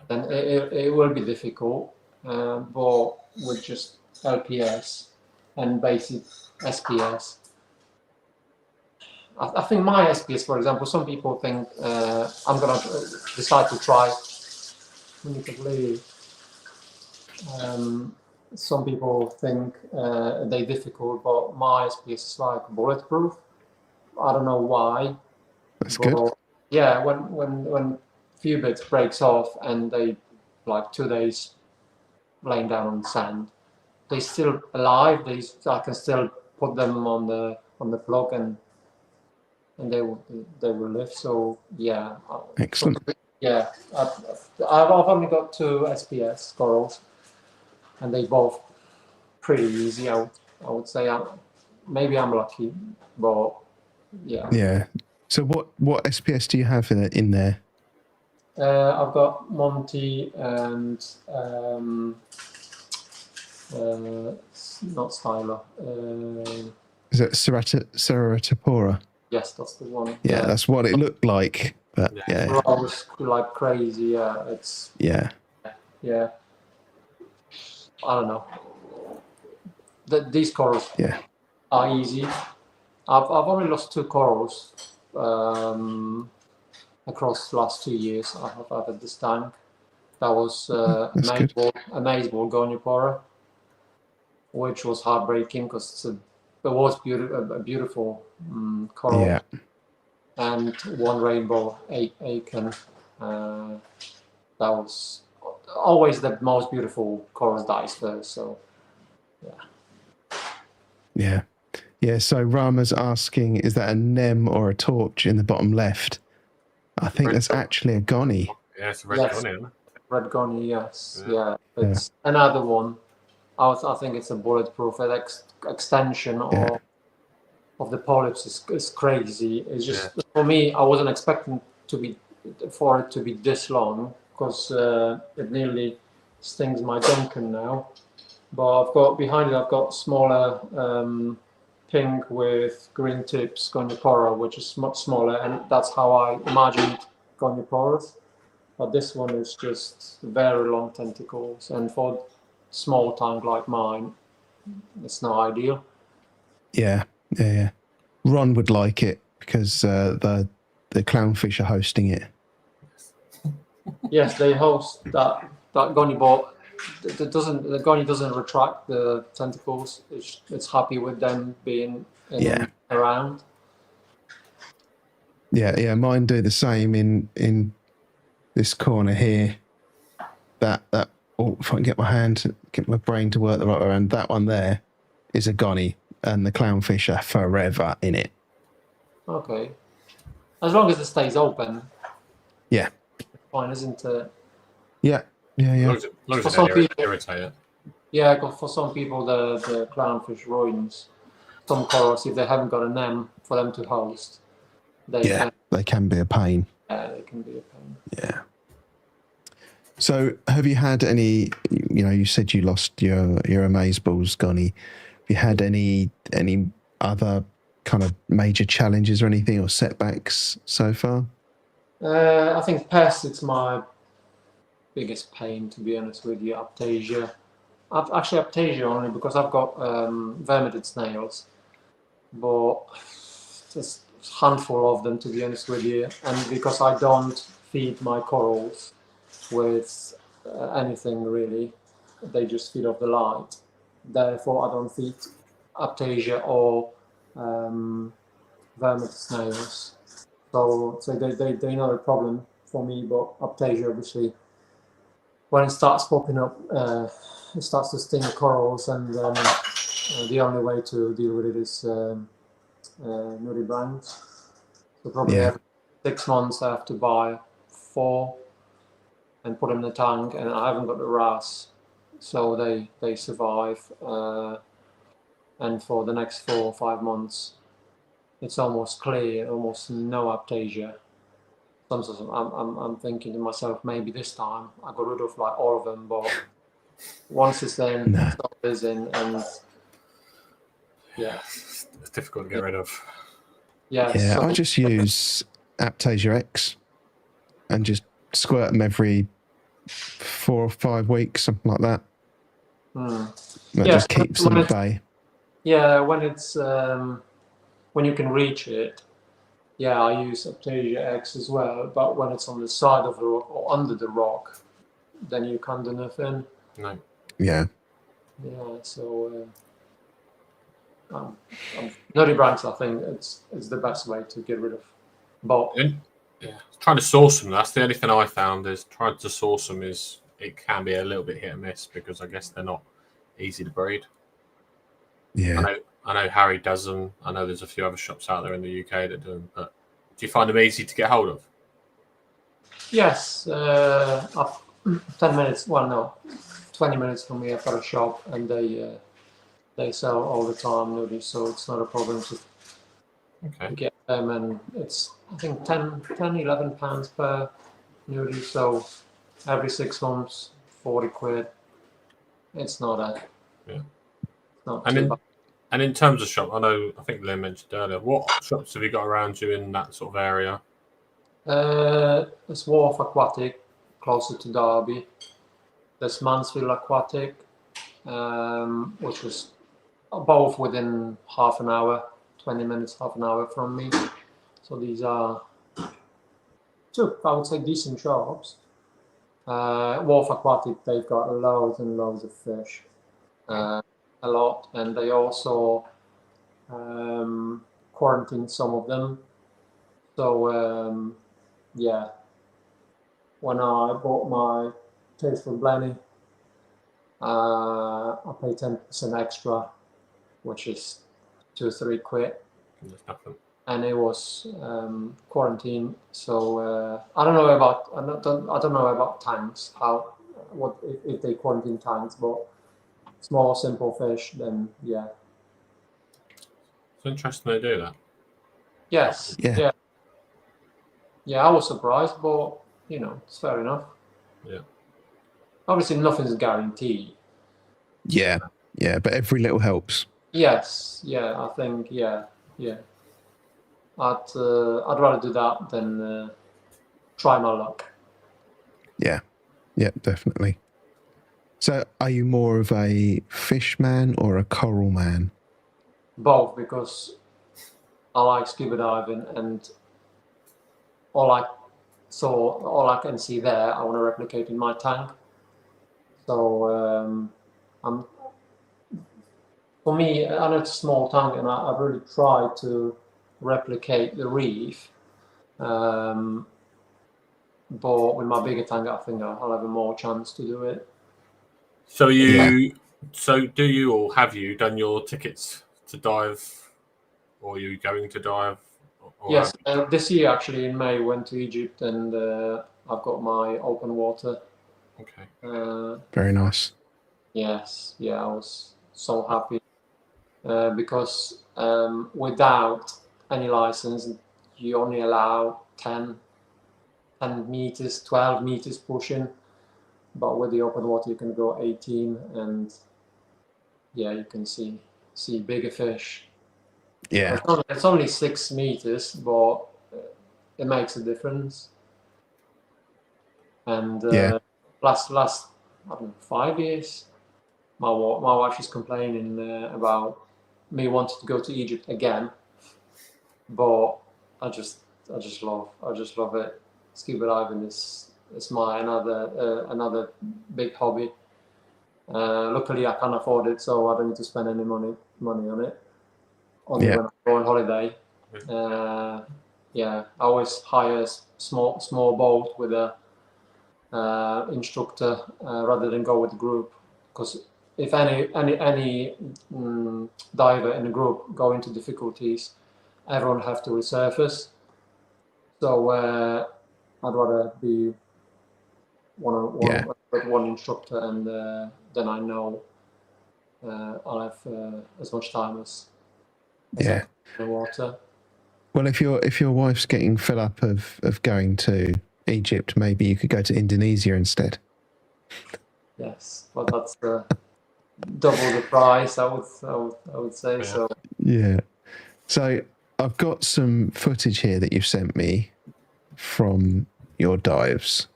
then it will be difficult. But with just LPS and basic SPS, I think my SPS, for example, some people think I'm gonna decide to try. Some people think they're difficult, but my SPS is like bulletproof. I don't know why. That's good. Yeah, when few bits breaks off and they like 2 days laying down on sand, they still alive. I can still put them on the flock and they will live. So yeah. Excellent. Yeah, I've only got 2 SPS corals, and they both pretty easy. I would say maybe I'm lucky, but yeah. Yeah. So what SPS do you have in there? I've got Monty and not Styler. Is it Ceratopora? Yes, that's the one. Yeah, that's what it looked like. But yeah. I was like crazy. Yeah, it's. Yeah. Yeah. I don't know. These corals are easy. I've only lost 2 corals across the last 2 years. I have had this tank. That was Amazeball Goniopora, which was heartbreaking because it was a beautiful coral. Yeah. And one rainbow Aiken. That was always the most beautiful corals dies first. So yeah. Yeah, so Rama's asking, is that a Nem or a torch in the bottom left? I think that's actually a Goni. Yeah, it's a red Goni, isn't it? Red Goni, yes. Yeah. It's another one. I think it's a bulletproof extension of the polyps is crazy. It's just for me, I wasn't expecting for it to be this long because it nearly stings my Duncan now. But I've got behind it, I've got smaller pink with green tips Goniopora, which is much smaller, and that's how I imagined Gonioporas. But this one is just very long tentacles, and for small tank like mine, it's not ideal. Yeah. Ron would like it because the clownfish are hosting it. Yes, they host that gunny, but the gunny doesn't retract the tentacles. It's happy with them being in and around. Yeah. Mine do the same in this corner here. That oh, if I can get my brain to work the right way around, that one there is a gunny, and the clownfish are forever in it. Okay, as long as it stays open. Yeah. It's fine, isn't it? Yeah. As long as it don't irritate it. Yeah, because for some people the clownfish ruins some corals if they haven't got a NEM for them to host. They can be a pain. Yeah, they can be a pain. Yeah. So, have you had any? You said you lost your amazeballs, Gonny. Have you had any other kind of major challenges or anything, or setbacks so far? I think pests, it's my biggest pain, to be honest with you. Aptasia. Actually, aptasia only because I've got vermidid snails, but just a handful of them, to be honest with you, and because I don't feed my corals with anything really, they just feed off the light. Therefore, I don't feed aptasia or vermidid snails. So they're not a problem for me, but aptasia, obviously, when it starts popping up, it starts to sting the corals, and the only way to deal with it is nudibranchs. So probably every 6 months I have to buy 4 and put them in the tank, and I haven't got the RAS, so they survive. And for the next 4 or 5 months, it's almost clear, almost no aptasia. Sometimes I'm thinking to myself, maybe this time I got rid of like all of them, but once it's in, it's in, and yeah, it's difficult to get rid of. Yeah, so I just use Aptasia X and just squirt them every 4 or 5 weeks, something like that. That just keeps them at bay. Yeah, when it's when you can reach it, yeah, I use Aptasia X as well. But when it's on the side of the rock or under the rock, then you can't do nothing. No. Yeah. Yeah. So nudibranchs, I think it's the best way to get rid of. But trying to source them. That's the only thing I found is trying to source them is it can be a little bit hit and miss because I guess they're not easy to breed. Yeah. I know Harry does them. I know there's a few other shops out there in the UK that do them. But do you find them easy to get hold of? Yes, 10 minutes. Well, no, 20 minutes from me. I've got a shop, and they sell all the time nudies, so it's not a problem to get them. And it's I think 10, 11 pounds per nudie. So every 6 months, 40 quid. It's not not too bad. And in terms of shop, I think Lynn mentioned earlier, what shops have you got around you in that sort of area? There's Wharf Aquatic, closer to Derby. There's Mansfield Aquatic, which was both within half an hour, 20 minutes, half an hour from me. So these are two, I would say, decent shops. Wharf Aquatic, they've got loads and loads of fish. A lot, and they also quarantine some of them. So yeah, when I bought my Tasteful Blenny, I paid 10% extra, which is 2 or 3 quid. That's nothing. And it was quarantine. So I don't know about tanks. If they quarantine tanks, but small, simple fish, then yeah. It's interesting they do that. Yes. Yeah. I was surprised, but it's fair enough. Yeah. Obviously, nothing's guaranteed. Yeah, but every little helps. Yes. Yeah, I think. Yeah. I'd rather do that than try my luck. Yeah, definitely. So, are you more of a fish man or a coral man? Both, because I like scuba diving, and all I can see there, I want to replicate in my tank. So I'm for me, I know it's a small tank, and I've really tried to replicate the reef. But with my bigger tank, I think I'll have a more chance to do it. So Yeah. so do you or have you done your tickets to dive, or are you going to dive? Or Yes, this year actually in May went to Egypt, and I've got my open water. Okay. Very nice. Yes, yeah, I was so happy because without any license, you only allow 10 meters, 12 meters pushing, but with the open water you can go 18, and yeah, you can see bigger fish. Yeah. It's only 6 meters, but it makes a difference. And Yeah. last I don't know, 5 years, my wife is complaining about me wanting to go to Egypt again, but I just love it. Scuba diving is my another big hobby. Luckily, I can afford it, so I don't need to spend any money on it. Only Yeah. when I go on holiday. Yeah, I always hire a small boat with a instructor rather than go with the group, because if any diver in the group go into difficulties, everyone have to resurface. So I'd rather be Yeah. with one instructor, and then I know I'll have as much time as I Yeah. can in the water. Well, if your wife's getting fed up of going to Egypt, maybe you could go to Indonesia instead. Yes, but that's double the price. I would say Yeah. so. Yeah. So I've got some footage here that you've sent me from your dives.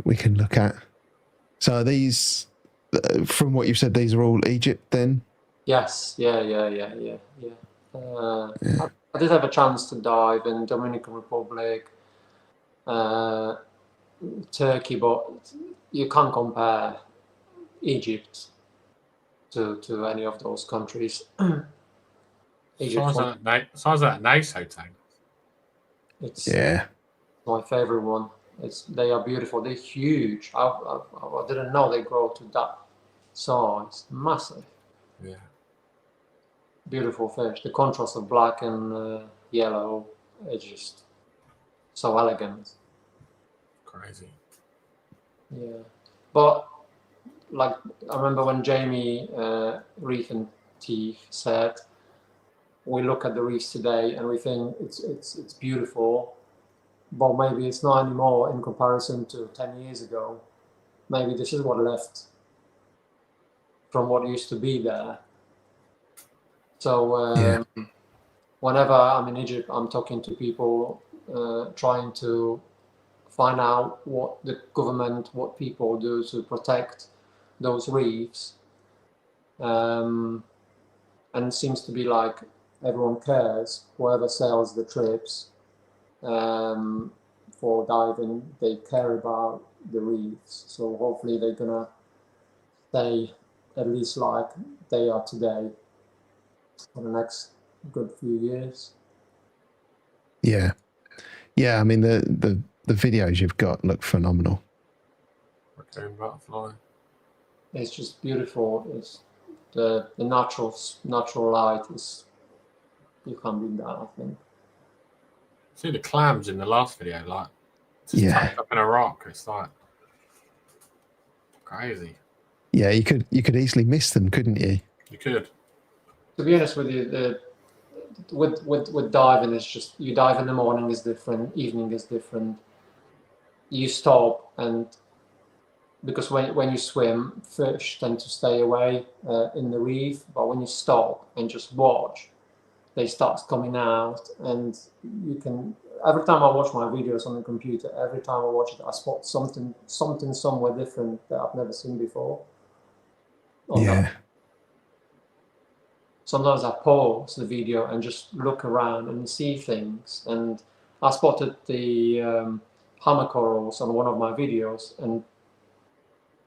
We can look at. So are these, from what you've said, these are all Egypt then? Yes, yeah. I did have a chance to dive in Dominican Republic, uh, Turkey, but you can't compare Egypt to any of those countries. Egypt, Size of that NATO tank. it's Yeah. my favorite one. They are beautiful. They're huge. I didn't know they grow to that size. Massive. Yeah. Beautiful fish. The contrast of black and yellow is just so elegant. Crazy. Yeah, but like I remember when Jamie Reefing Teeth said, we look at the reefs today and we think it's beautiful, but maybe it's not anymore in comparison to 10 years ago. Maybe this is what left from what used to be there. So Yeah. whenever I'm in Egypt, I'm talking to people, trying to find out what the government, what people do to protect those reefs. And it seems to be like everyone cares. Whoever sells the trips for diving, they care about the reefs. So hopefully they're gonna stay at least like they are today for the next good few years. Yeah. Yeah. I mean, the videos you've got look phenomenal. Raccoon butterfly. It's just beautiful. It's the natural light is, you can't beat that, I think. See the clams in the last video, like just Yeah. tucked up in a rock. It's like crazy. Yeah. You could easily miss them, couldn't you? You could. To be honest with you, with diving, it's just you dive in the morning is different, evening is different. You stop, and because when you swim, fish tend to stay away in the reef, but when you stop and just watch, they start coming out, and you can. Every time I watch my videos on the computer, every time I watch it, I spot something somewhere different that I've never seen before. Yeah. Sometimes I pause the video and just look around and see things. And I spotted the hammer corals on one of my videos, and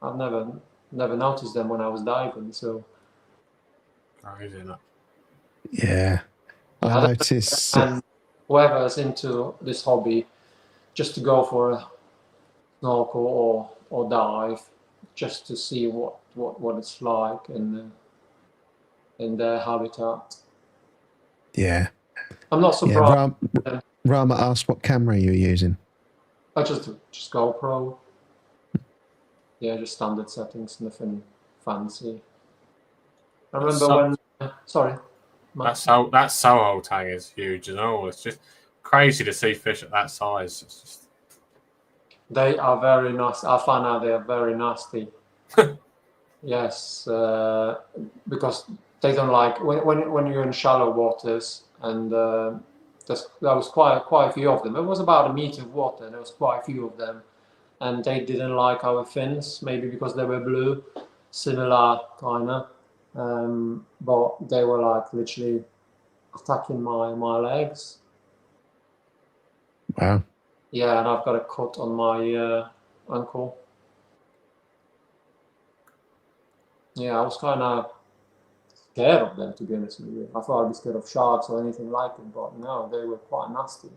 I've never noticed them when I was diving. So Crazy, isn't it? Yeah. I noticed. and whoever's into this hobby, just to go for a snorkel or dive, just to see what it's like in their habitat. Yeah. I'm not Yeah. surprised. Rama asked what camera you're using. I just GoPro. Yeah, just standard settings, nothing fancy. I remember when. Sorry. That Soho tang is huge, and all. It's just crazy to see fish at that size. It's just... They are very nasty. I found out they are very nasty. Yes, because they don't like when you're in shallow waters, and there was quite a few of them. It was about a meter of water, and there was quite a few of them, and they didn't like our fins, maybe because they were blue, similar kinda, but they were like literally attacking my legs. Wow. Yeah, and I've got a cut on my ankle. Yeah, I was kind of scared of them, to be honest with you. I thought I'd be scared of sharks or anything like it, but no, they were quite nasty.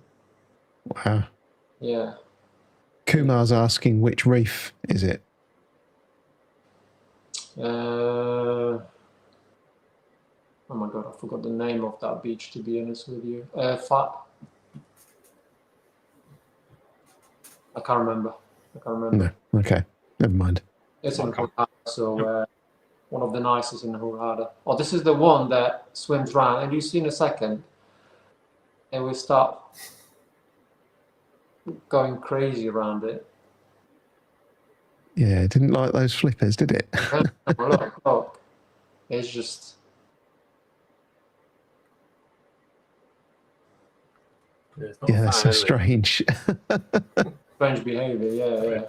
Wow. Yeah. Kumar's asking which reef is it? Oh my god, I forgot the name of that beach, to be honest with you. I can't remember. No. Okay. Never mind. It's in Hurghada, so one of the nicest in Hurghada. Oh, this is the one that swims around, and you see in a second, and we start going crazy around it. Yeah, it didn't like those flippers, did it? Look. It's just... Yeah, that's so strange. Strange behaviour, yeah.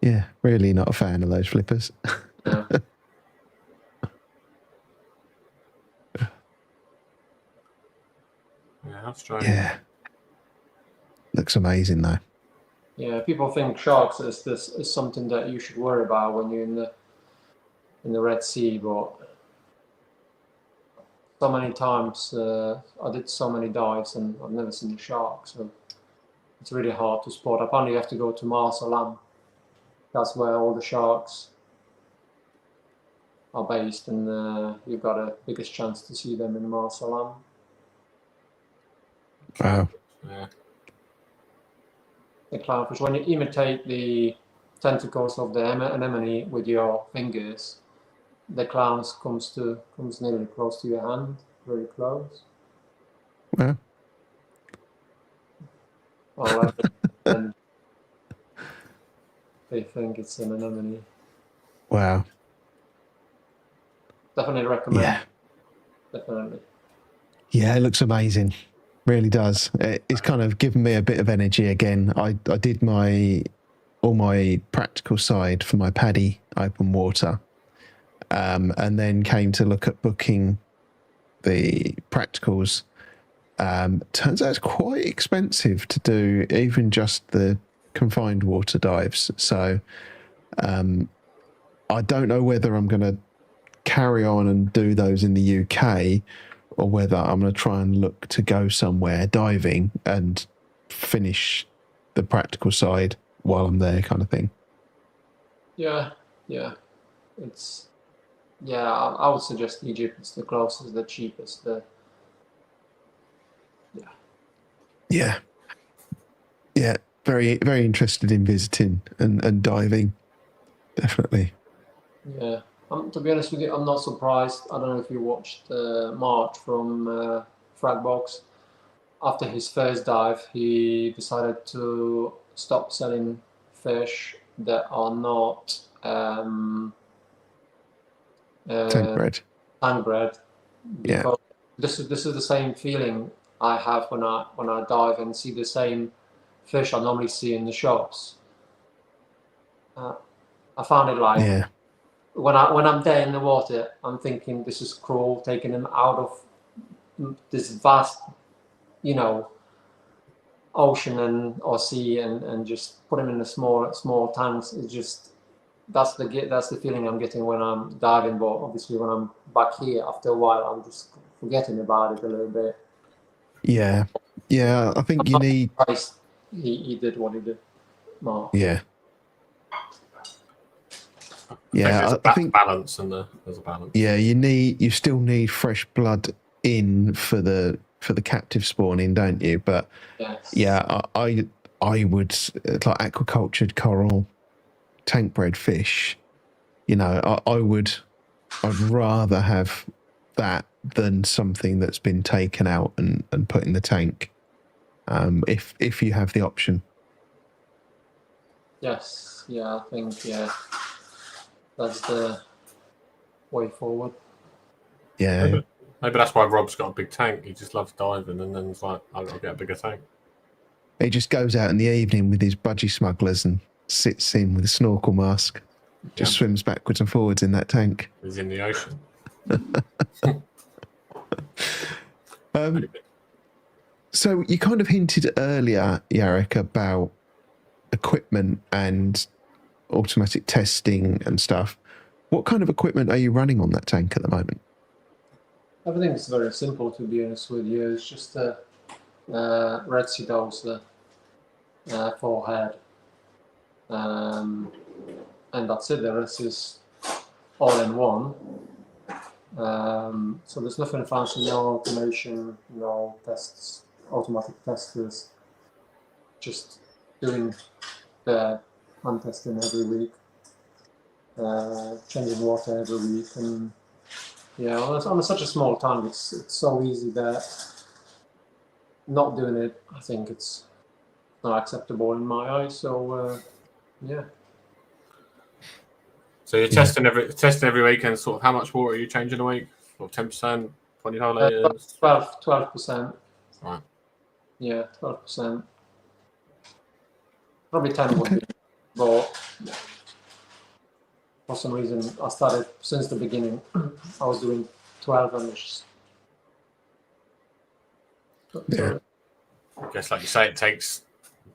Yeah, really not a fan of those flippers. Yeah. Yeah, that's strange. Yeah. Looks amazing though. Yeah, people think sharks is something that you should worry about when you're in the Red Sea, but so many times I did so many dives and I've never seen a shark, so it's really hard to spot. Apparently you have to go to Mar Salam. That's where all the sharks are based, and you've got a biggest chance to see them in Mar Salam. Wow. Yeah. The clownfish, when you imitate the tentacles of the anemone with your fingers, the clowns comes nearly close to your hand, very close. Wow. Well, and they think it's an anemone. Wow. Definitely recommend. Yeah. Definitely. Yeah, it looks amazing. Really does. It's kind of given me a bit of energy again. I did all my practical side for my paddy open water, and then came to look at booking the practicals. Turns out it's quite expensive to do even just the confined water dives. So I don't know whether I'm going to carry on and do those in the UK, or whether I'm going to try and look to go somewhere diving and finish the practical side while I'm there, kind of thing. Yeah. It's I would suggest Egypt. It's the closest, the cheapest. Yeah. Very, very interested in visiting and diving. Definitely. Yeah. To be honest with you, I'm not surprised. I don't know if you watched March from Fragbox. After his first dive, he decided to stop selling fish that are not Tank bread. tank bred, Yeah. because this is the same feeling I have when I dive and see the same fish I normally see in the shops. I found it like Yeah. when I'm there in the water, I'm thinking this is cruel, taking them out of this vast, you know, ocean and or sea, and just put them in the small tanks. It's just that's the feeling I'm getting when I'm diving. But obviously, when I'm back here after a while, I'm just forgetting about it a little bit. Yeah. Yeah. I think you need. Christ, he did what he did. Mark. Yeah. I think Yeah. there's I think. balance, and there's a balance. Yeah. You still need fresh blood in for the captive spawning, don't you? But Yes. yeah, I would like aquacultured coral, tank bred fish. You know, I'd rather have that than something that's been taken out and put in the tank. If you have the option. Yes. Yeah. I think that's the way forward. Yeah. Maybe that's why Rob's got a big tank. He just loves diving, and then it's like, I'll get a bigger tank. He just goes out in the evening with his budgie smugglers and sits in with a snorkel mask. Just swims backwards and forwards in that tank. He's in the ocean. So you kind of hinted earlier, Jarek, about equipment and automatic testing and stuff. What kind of equipment are you running on that tank at the moment? Everything's very simple, to be honest with you. It's just a Red Sea doser, forehead, and that's it. The rest is all in one. So there's nothing fancy, no automation, no tests, automatic testers. Just doing the hand testing every week, changing water every week, and yeah, on such a small tank, it's so easy that not doing it, I think it's not acceptable in my eyes. So yeah. So you're testing every week, and sort of how much water are you changing a week? Or 10%, 25 litres? 12%. Right. Yeah, 12%. Probably 10 would be, but for some reason I started since the beginning. I was doing 12 and it's Yeah. I guess, like you say, it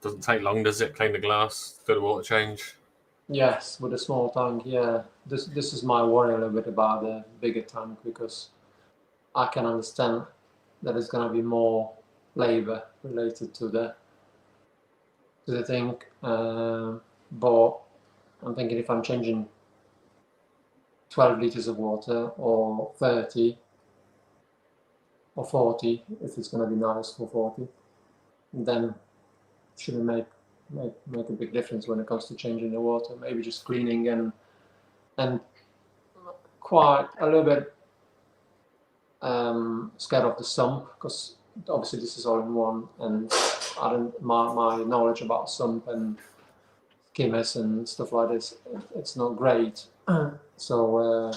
doesn't take long, does it? Clean the glass, do the water change. Yes, with a small tank, yeah. This is my worry a little bit about the bigger tank, because I can understand that it's going to be more labor related to the thing, but I'm thinking if I'm changing 12 liters of water, or 30 or 40, if it's going to be nice for 40, then it shouldn't make a big difference when it comes to changing the water. Maybe just cleaning and quite a little bit scared of the sump, because obviously this is all in one, and I don't my knowledge about sump and skimmers and stuff like this, it's not great. So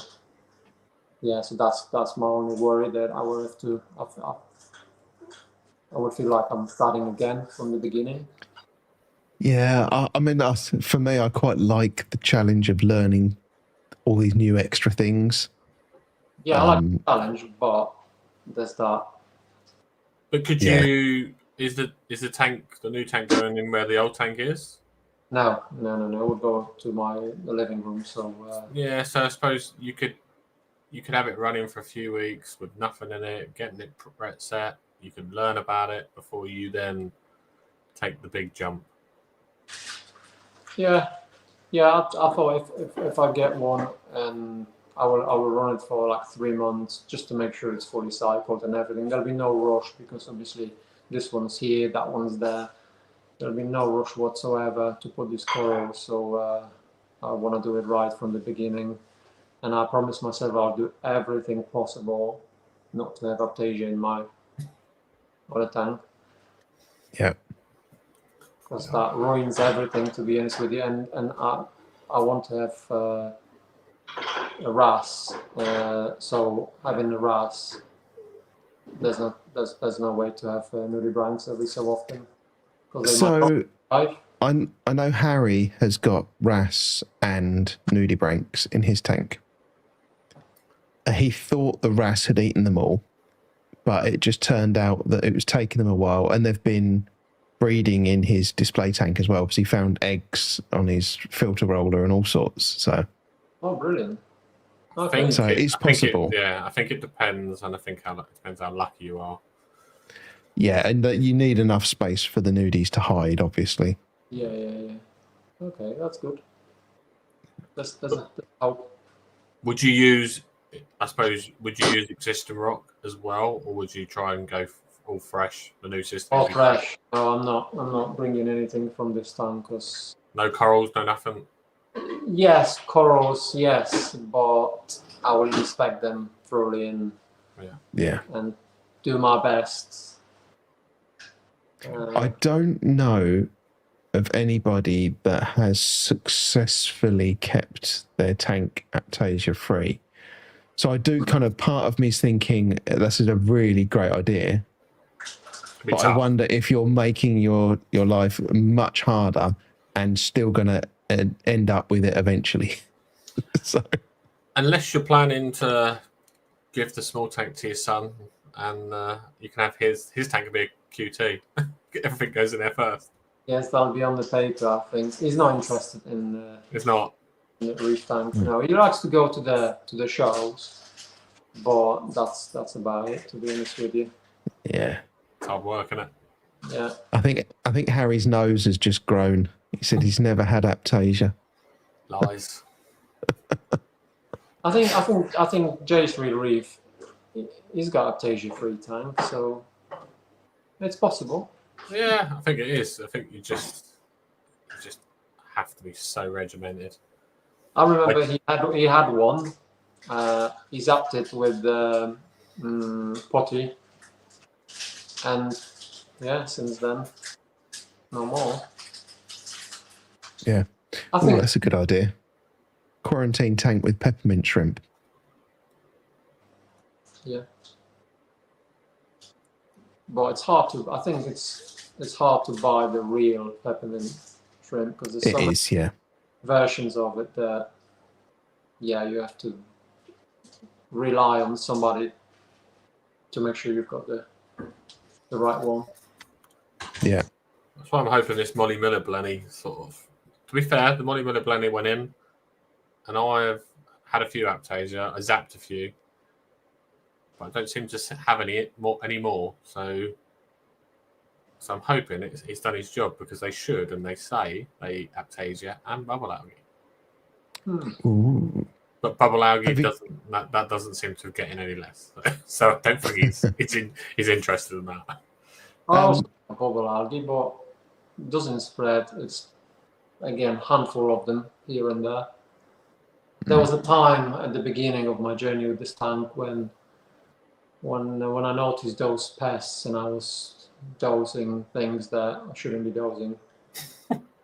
yeah, so that's my only worry, that I will have to I would feel like I'm starting again from the beginning. Yeah, I mean, for me, I quite like the challenge of learning all these new extra things. Yeah, I like the challenge, but there's that. But could you? Is the new tank going in where the old tank is? No. It would go to the living room. So yeah, so I suppose you could have it running for a few weeks with nothing in it, getting it set. You could learn about it before you then take the big jump. Yeah. I thought if I get one, and I will run it for like 3 months just to make sure it's fully cycled and everything. There'll be no rush, because obviously this one's here, that one's there. There'll be no rush whatsoever to put this coral. So I want to do it right from the beginning, and I promise myself I'll do everything possible not to have aptasia in my other tank. Yeah. Because that ruins everything, to be honest with you, and I want to have a RAS. So having a RAS, there's no way to have nudibranchs every so often because they might So die. I know Harry has got wrasse and nudibranchs in his tank. He thought the wrasse had eaten them all, but it just turned out that it was taking them a while, and they've been breeding in his display tank as well because he found eggs on his filter roller and all sorts. So, Oh, brilliant! I Okay. think so it is possible. I think it depends, and I think it depends how lucky you are. Yeah, and that you need enough space for the nudies to hide, obviously. Yeah. Okay, that's good. That's hope. Would you use? I suppose would you use existing rock as well, or would you try and go all fresh, the new system? All fresh. No, I'm not bringing anything from this tank because No corals, no nothing. yes, corals, yes, but I will inspect them thoroughly and Yeah. and do my best. I don't know of anybody that has successfully kept their tank Aptasia free. So I do kind of, part of me is thinking this is a really great idea. But I wonder if you're making your life much harder and still going to end up with it eventually. So, unless you're planning to give the small tank to your son, and you can have his tank will be a QT. Everything goes in there first. Yes, that'll be on the paper. I think he's not interested in. It's not. In the reef tank. No, he likes to go to the shows, but that's about it. To be honest with you. yeah. It's hard work, isn't it? Yeah. I think Harry's nose has just grown. He said he's never had Aptasia. Lies. I think Jay's Real Reef, he's got Aptasia free tank, so it's possible. Yeah, I think it is. I think you just have to be so regimented. I remember he had one. He's upped it with potty, and yeah, since then, no more. Yeah. I think that's a good idea. Quarantine tank with peppermint shrimp. yeah, but it's hard to. I think it's hard to buy the real peppermint shrimp because there's so many versions of it that you have to rely on somebody to make sure you've got the right one. Yeah. That's why I'm hoping this Molly Miller Blenny sort of. To be fair, the Molly Miller Blenny went in, and I've had a few Aptasia. I zapped a few, but I don't seem to have any more. So I'm hoping it's done his job because they should, and they say they eat Aptasia and bubble algae. Ooh. But bubble algae doesn't seem to get in any less. So I don't think he's interested in that. Bubble algae, but it doesn't spread. It's again handful of them here and there. There was a time at the beginning of my journey with this tank when I noticed those pests and I was dosing things that I shouldn't be dosing,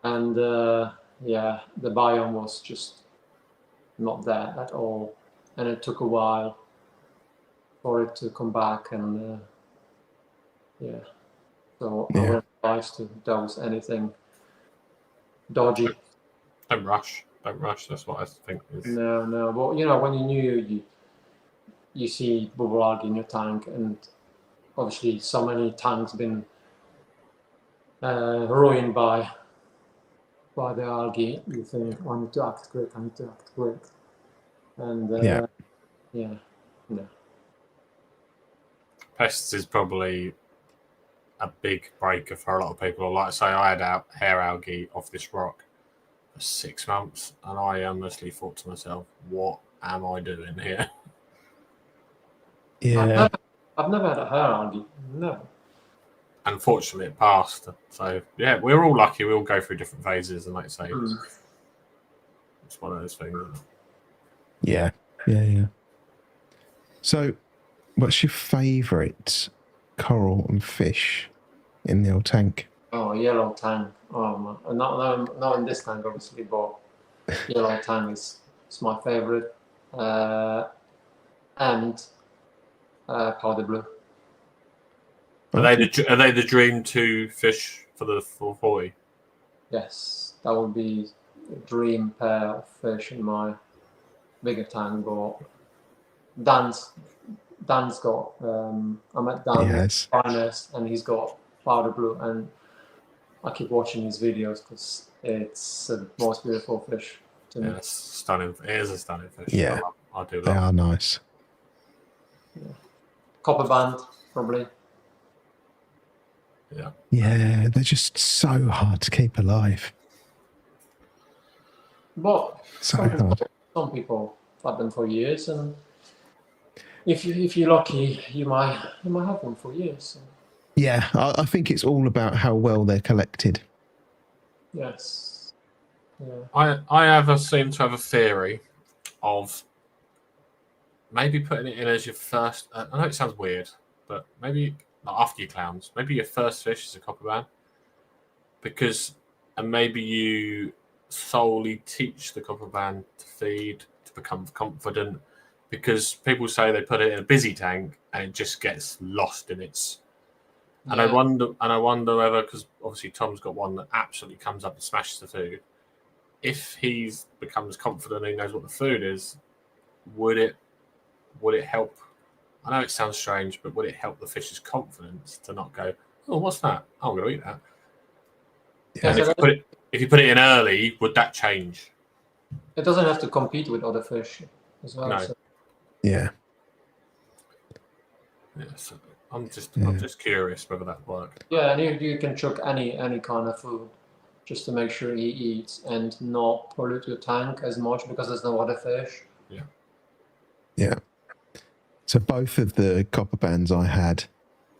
and the biome was just not there at all, and it took a while for it to come back, and so I wouldn't advise to dose anything dodgy. Don't rush. That's what I think is. No. But when you see bubble algae in your tank, and obviously so many tanks been ruined by the algae, you think, I need to act quick. And no. Pests is probably a big breaker for a lot of people. Like I say, I had hair algae off this rock for 6 months, and I honestly thought to myself, what am I doing here? Yeah. I've never had a hair algae. No. Unfortunately, it passed. So, yeah, we're all lucky. We all go through different phases, and like I say, it's one of those things. Yeah. So, what's your favourite coral and fish in the old tank? Oh, yellow tang. Oh, man. Not in this tank, obviously, but yellow tang is my favourite. and powder blue. Are they the dream 2 fish for the 440? Yes, that would be a dream pair of fish in my bigger tank. But Dan's got I met Dan Yes. finest, and he's got powder blue, and I keep watching his videos because it's the most beautiful fish to me. Yeah, it's stunning. It is a stunning fish. Yeah. I do They love are nice. Yeah. Copper band, probably. Yeah. Yeah, they're just so hard to keep alive. But So hard. some people have them for years, and if you're lucky, you might have one for years. So. Yeah, I think it's all about how well they're collected. Yes. Yeah. I seem to have a theory of maybe putting it in as your first. I know it sounds weird, but maybe not after your clowns. Maybe your first fish is a copper band, and maybe you solely teach the copper band to feed, to become confident, because people say they put it in a busy tank and it just gets lost in its. Yeah. And I wonder whether, because obviously Tom's got one that absolutely comes up and smashes the food. If he becomes confident and he knows what the food is, would it help? I know it sounds strange, but would it help the fish's confidence to not go, oh, what's that? Oh, I'm going to eat that. Yeah. And if you put it in early, would that change? It doesn't have to compete with other fish as well. No. So. Yeah. Yes. I'm just curious whether that worked. Yeah, and you can chuck any kind of food just to make sure he eats and not pollute your tank as much because there's no other fish. Yeah. Yeah. So both of the copper bands I had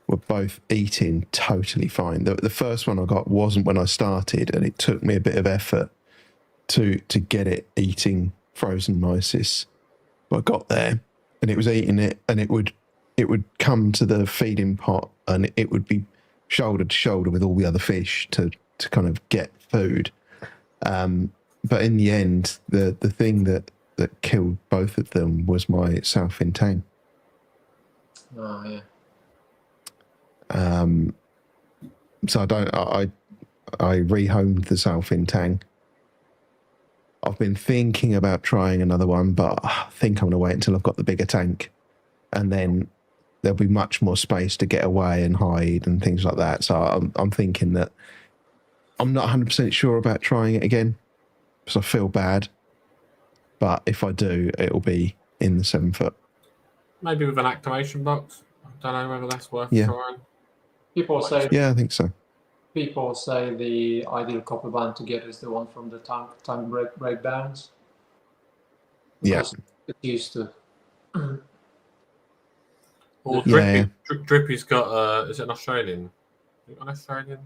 were both eating totally fine. The first one I got wasn't when I started, and it took me a bit of effort to get it eating frozen mysis. But I got there, and it was eating it, and it would come to the feeding pot, and it would be shoulder to shoulder with all the other fish to kind of get food. But in the end, the thing that killed both of them was my south-fin tang. Oh yeah. So I rehomed the south-fin tang. I've been thinking about trying another one, but I think I'm going to wait until I've got the bigger tank, and then there'll be much more space to get away and hide and things like that. So I'm thinking that I'm not 100% sure about trying it again because I feel bad. But if I do, it'll be in the 7 foot. Maybe with an activation box. I don't know whether that's worth trying. People say. Yeah, I think so. People say the ideal copper band to get is the one from the tank breakdowns. Yeah. It's used to. Well, Drippy's got. Is it an Australian? Has he got an Australian?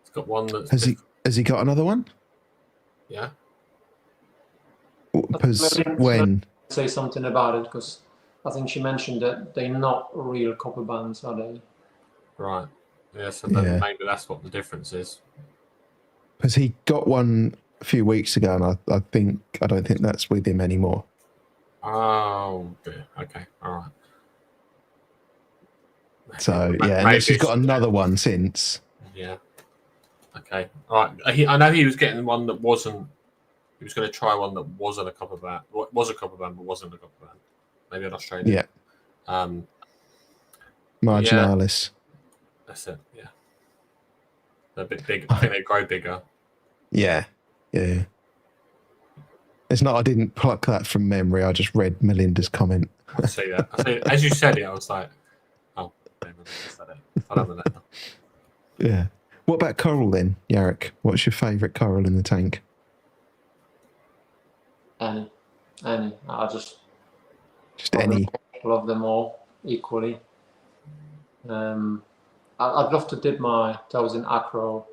He's got one that's. Has he got another one? Yeah. Because when say something about it, because I think she mentioned that they're not real copper bands, are they? Right. Yeah. So then maybe that's what the difference is. Because he got one a few weeks ago, and I don't think that's with him anymore. Oh dear. Okay. All right. So unless he's got another one since. Yeah. Okay. All right. I know he was getting one that wasn't. He was going to try one that wasn't a copper band. Was a copper band, but wasn't a copper band. Maybe an Australian. Yeah. Marginalis. Yeah. That's it. Yeah. They're a bit big. I think they grow bigger. Yeah. Yeah. It's not. I didn't pluck that from memory. I just read Melinda's comment. I see that. As you said it, I was like, oh, Melinda said it. I don't know. Yeah. What about coral then, Jarek? What's your favourite coral in the tank? Any. I just any. Love them all equally. I'd love to dip my toes in acro.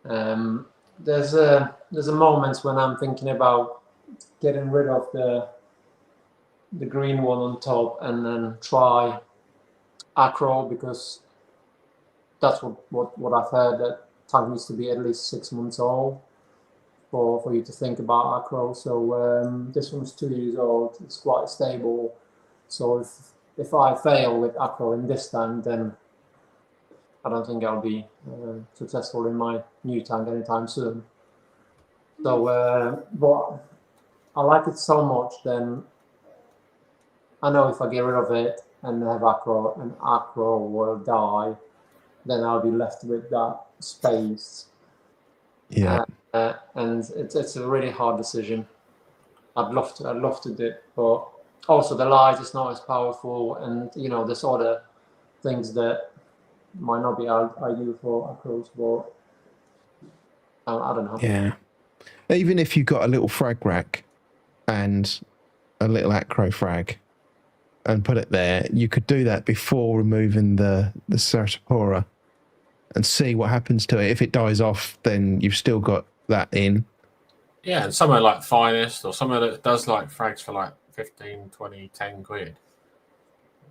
There's a moments when I'm thinking about getting rid of the green one on top and then try acro, because that's what I've heard, that tank needs to be at least 6 months old for you to think about acro. So this one's 2 years old. It's quite stable. So if I fail with acro in this tank, then I don't think I'll be successful in my new tank anytime soon. So, but I like it so much, then I know if I get rid of it and have acro, and acro will die, then I'll be left with that space. Yeah. And it's a really hard decision. I'd love to do it, but also the light is not as powerful, and there's other things that might not be ideal for acros, but I don't know. Yeah. Even if you got a little frag rack and a little acro frag and put it there, you could do that before removing the certipora and see what happens to it. If it dies off, then you've still got that in. Yeah, and somewhere like Finest or somewhere that does like frags for like 15, 20, 10 quid.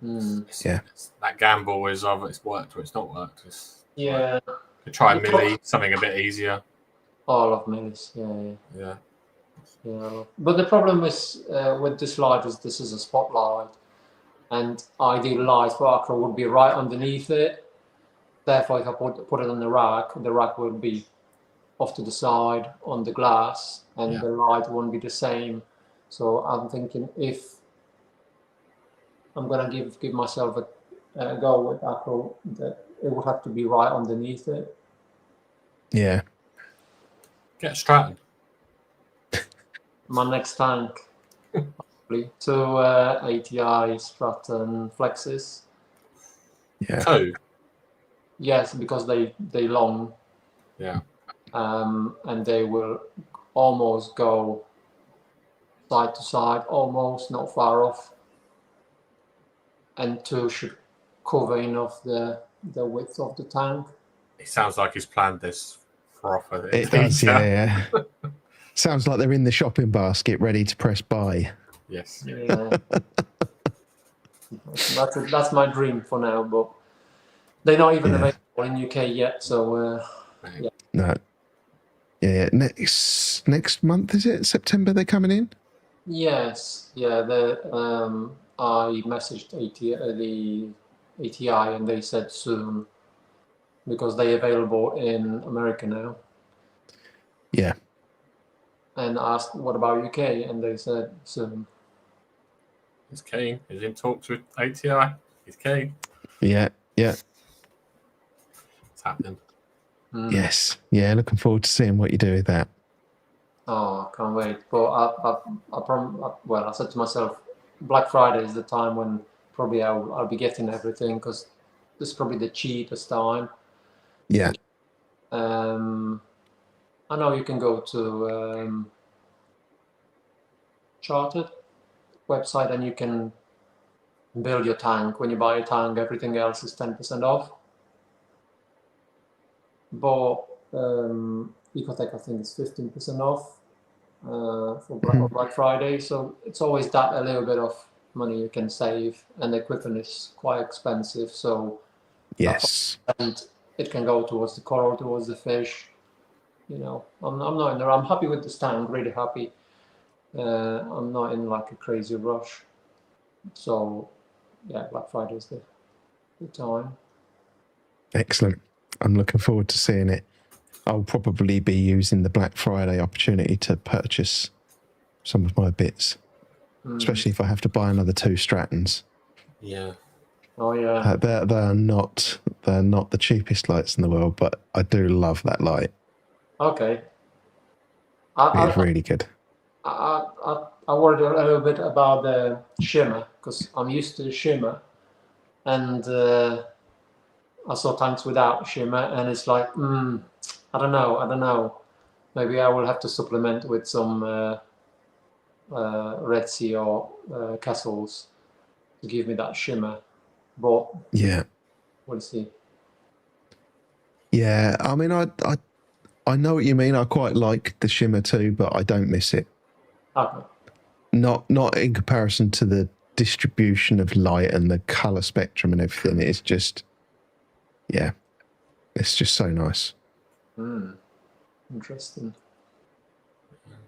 Yeah. That gamble is either it's worked or it's not worked. Yeah. You try a milli, something a bit easier. All of millis, yeah. But the problem is with this light is this is a spotlight, and ideal light for acro would be right underneath it. Therefore, if I put it on the rack will be off to the side on the glass, and the light won't be the same. So I'm thinking if I'm gonna give myself a go with acro, that it would have to be right underneath it. Yeah. Get a Stratton. My next tank, probably 2 ATI Stratton Flexes. Yeah. 2. Yes, because they long. Yeah. And they will almost go side to side, almost not far off. And 2 should cover enough the width of the tank. It sounds like he's planned this for offer. It does, yeah. Sounds like they're in the shopping basket ready to press buy. Yes. Yeah. That's my dream for now, but they're not even available in UK yet, so yeah. No. Yeah. Next month, is it? September they're coming in? Yes. Yeah. I messaged the ATI and they said soon, because they're available in America now. Yeah. And asked, what about UK? And they said soon. He's keen. He's in talks with ATI. He's keen. Yeah. It's happening. Yes. Yeah, looking forward to seeing what you do with that. Oh, can't wait. But I said to myself, Black Friday is the time when probably I'll be getting everything, because this is probably the cheapest time. Yeah. I know you can go to Chartered website and you can build your tank. When you buy a tank, everything else is 10% off. But Ecotech, I think, is 15% off for Black Friday. So it's always that a little bit of money you can save, and the equipment is quite expensive. So yes, and it can go towards the coral, towards the fish. I'm not in there. I'm happy with this tank, really happy. I'm not in like a crazy rush. So yeah, Black Friday is the time. Excellent. I'm looking forward to seeing it. I'll probably be using the Black Friday opportunity to purchase some of my bits, especially if I have to buy another 2 Strattons. Yeah. Oh yeah. They're not the cheapest lights in the world, but I do love that light. Okay. It's really good. I worried a little bit about the shimmer, because I'm used to the shimmer, and I saw tanks without shimmer, and it's like, I don't know. Maybe I will have to supplement with some Red Sea or Castles to give me that shimmer. But yeah, we'll see. Yeah, I mean, I know what you mean. I quite like the shimmer too, but I don't miss it. Okay. Not in comparison to the distribution of light and the color spectrum and everything. It's just, yeah, it's just so nice. Interesting.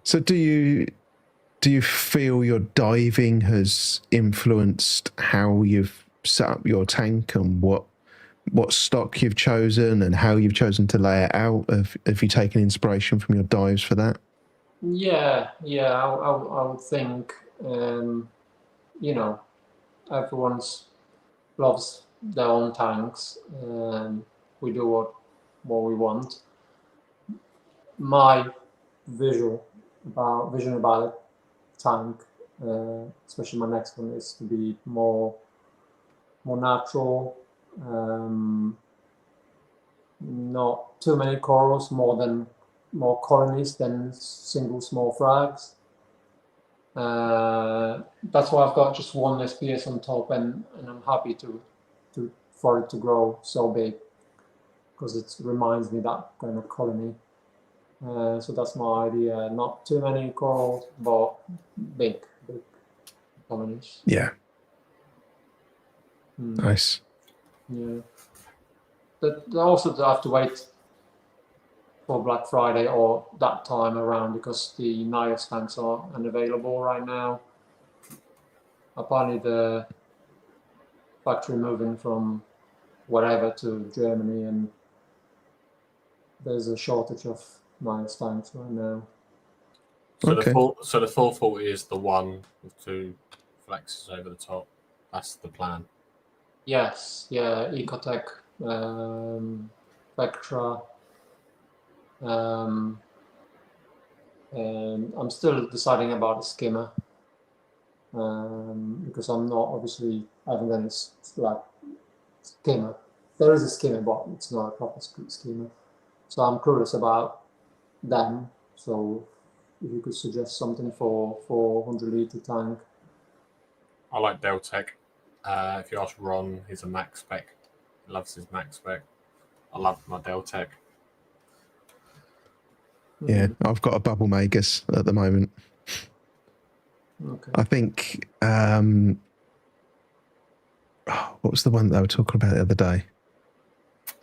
So do you feel your diving has influenced how you've set up your tank and what stock you've chosen and how you've chosen to lay it out? Have you taken inspiration from your dives for that? Yeah, I would think, everyone's loves their own tanks. We do what we want. My vision about the tank, especially my next one, is to be more natural. Not too many corals, more colonies than single small frags. That's why I've got just one SPS on top, and I'm happy for it to grow so big, because it reminds me that kind of colony. So that's my idea. Not too many corals, but big colonies. Yeah. Nice. Yeah. But also I have to wait for Black Friday or that time around, because the Nios tanks are unavailable right now. Apparently the factory moving from wherever to Germany, and there's a shortage of Nios tanks right now. So Okay. the 440 is the one with 2 flexes over the top. That's the plan. Yes, yeah, Ecotech, Vectra. And I'm still deciding about the skimmer, because I'm not, obviously, I haven't done this like skimmer. There is a skimmer, but it's not a proper skimmer. So I'm curious about them. So if you could suggest something for 400-liter tank. I like Deltec. If you ask Ron, he's a max spec. He loves his max spec. I love my Deltec. Yeah, I've got a Bubble Magus at the moment. Okay. I think what was the one that they were talking about the other day?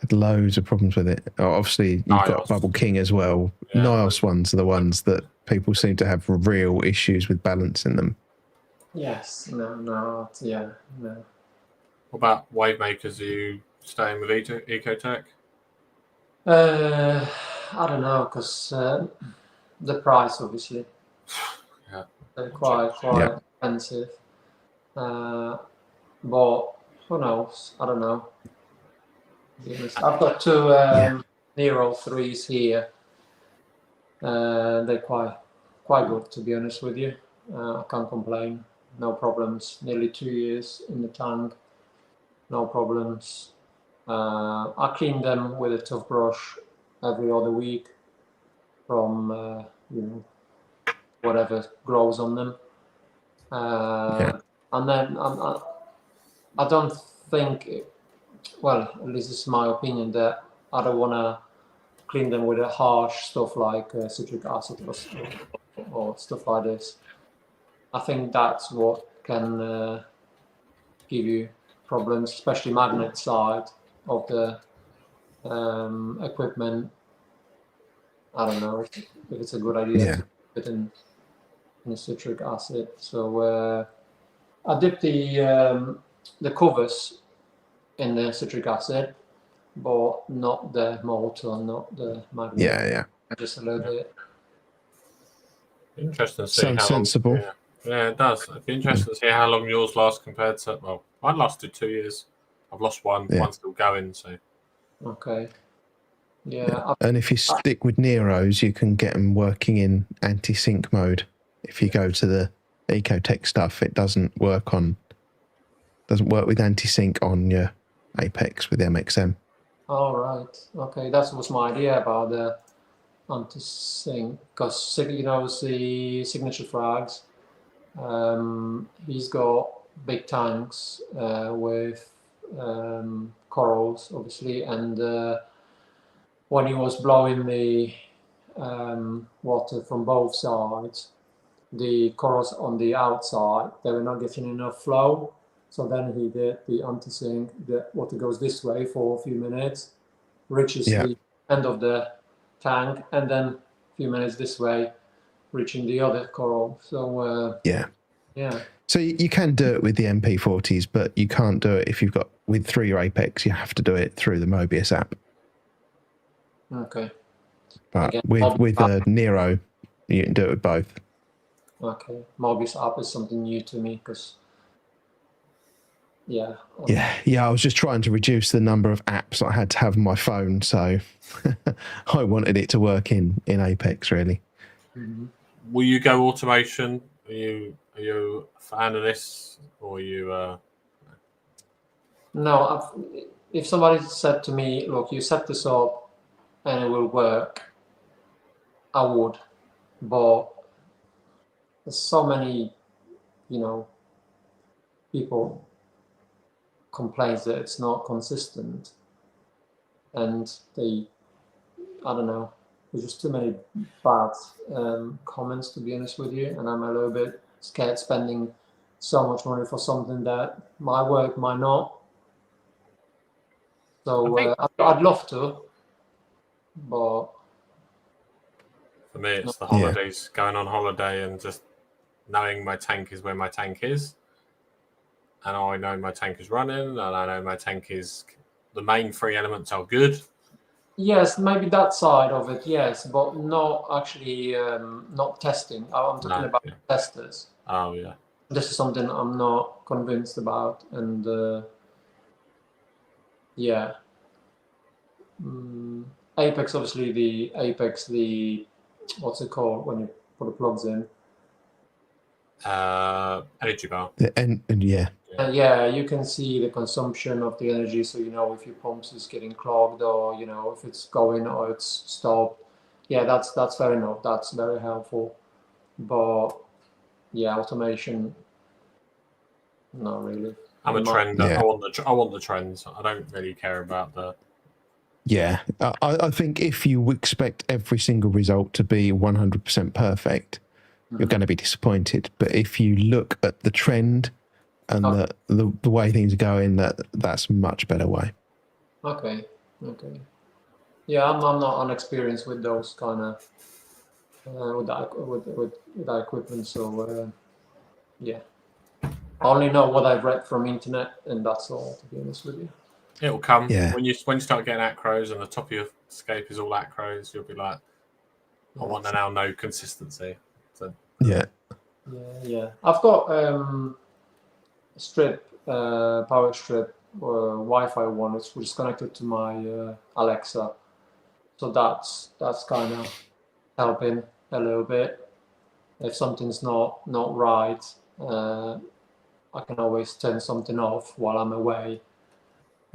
Had loads of problems with it. Obviously, you've got Nios. Bubble King as well. Yeah. Nios ones are the ones that people seem to have real issues with balancing them. Yes. No. Yeah. No. What about wave makers? Are you staying with Ecotech? I don't know, because the price, obviously. Yeah. They're quite expensive. But who knows? I don't know. I've got 2 Nero 3s here. They're quite good, to be honest with you. I can't complain. No problems. Nearly 2 years in the tank. No problems. I clean them with a toothbrush every other week from whatever grows on them. And then I don't think, well, at least this is my opinion, that I don't want to clean them with a harsh stuff like citric acid or stuff like this. I think that's what can give you problems, especially magnet side of the equipment. I don't know if it's a good idea to put in citric acid. So I dip the covers in the citric acid, but not the motor, not the magnet. Yeah. Just a little bit. Interesting to see Sounds how long. sensible. Yeah, it does. It'd be interesting to see how long yours last compared to. Well, mine lasted 2 years. I've lost one. Yeah. One's still going. So. Okay. Yeah. And if you stick with Neros, you can get them working in anti-sync mode. If you go to the Ecotech stuff, it doesn't work with anti-sync on your Apex with MXM. All right. Okay, that was my idea about the anti-sync, because the signature frags. He's got big tanks with corals, obviously, and when he was blowing the water from both sides, the corals on the outside, they were not getting enough flow. So then he did the anti-sync, the water goes this way for a few minutes, reaches the end of the tank, and then a few minutes this way, reaching the other coral. So Yeah. yeah. So you can do it with the MP40s, but you can't do it if you've got through your Apex. You have to do it through the Mobius app. Okay. But Again, with a Nero, you can do it with both. Okay, Mobius app is something new to me because, yeah. Yeah. I was just trying to reduce the number of apps I had to have on my phone, so I wanted it to work in Apex really. Mm-hmm. Will you go automation? Are you a fan of this, or are you? No, if somebody said to me, "Look, you set this up and it will work," I would. But there's so many, people complains that it's not consistent, and I don't know, there's just too many bad comments, to be honest with you, and I'm a little bit scared spending so much money for something that might work, might not. So I'd love to, but For me, it's the holidays, going on holiday and just knowing my tank is where my tank is. And I know my tank is running, and I know my tank is... The main three elements are good. yes, maybe that side of it, yes, but not actually, not testing. I'm talking about testers. Oh, yeah. This is something I'm not convinced about, and yeah. Apex, obviously, the what's it called when you put the plugs in? Energy bar. And yeah. Yeah, you can see the consumption of the energy, so you know if your pumps is getting clogged, or if it's going or it's stopped. Yeah, that's fair enough. That's very helpful. But yeah, automation, not really. I'm a trend. Yeah. I want the trends. I don't really care about the... Yeah, I think if you expect every single result to be 100% perfect, you're going to be disappointed. But if you look at the trend and the way things are going, that's a much better way. Okay. Yeah, I'm not unexperienced with those kind of with that equipment, so yeah. I only know what I've read from internet, and that's all, to be honest with you. It'll come. Yeah. When you start getting acros and the top of your scape is all acros, you'll be like, I want to now know consistency. So Yeah. I've got power strip Wi-Fi one, which is connected to my Alexa, so that's kind of helping a little bit. If something's not right, I can always turn something off while I'm away.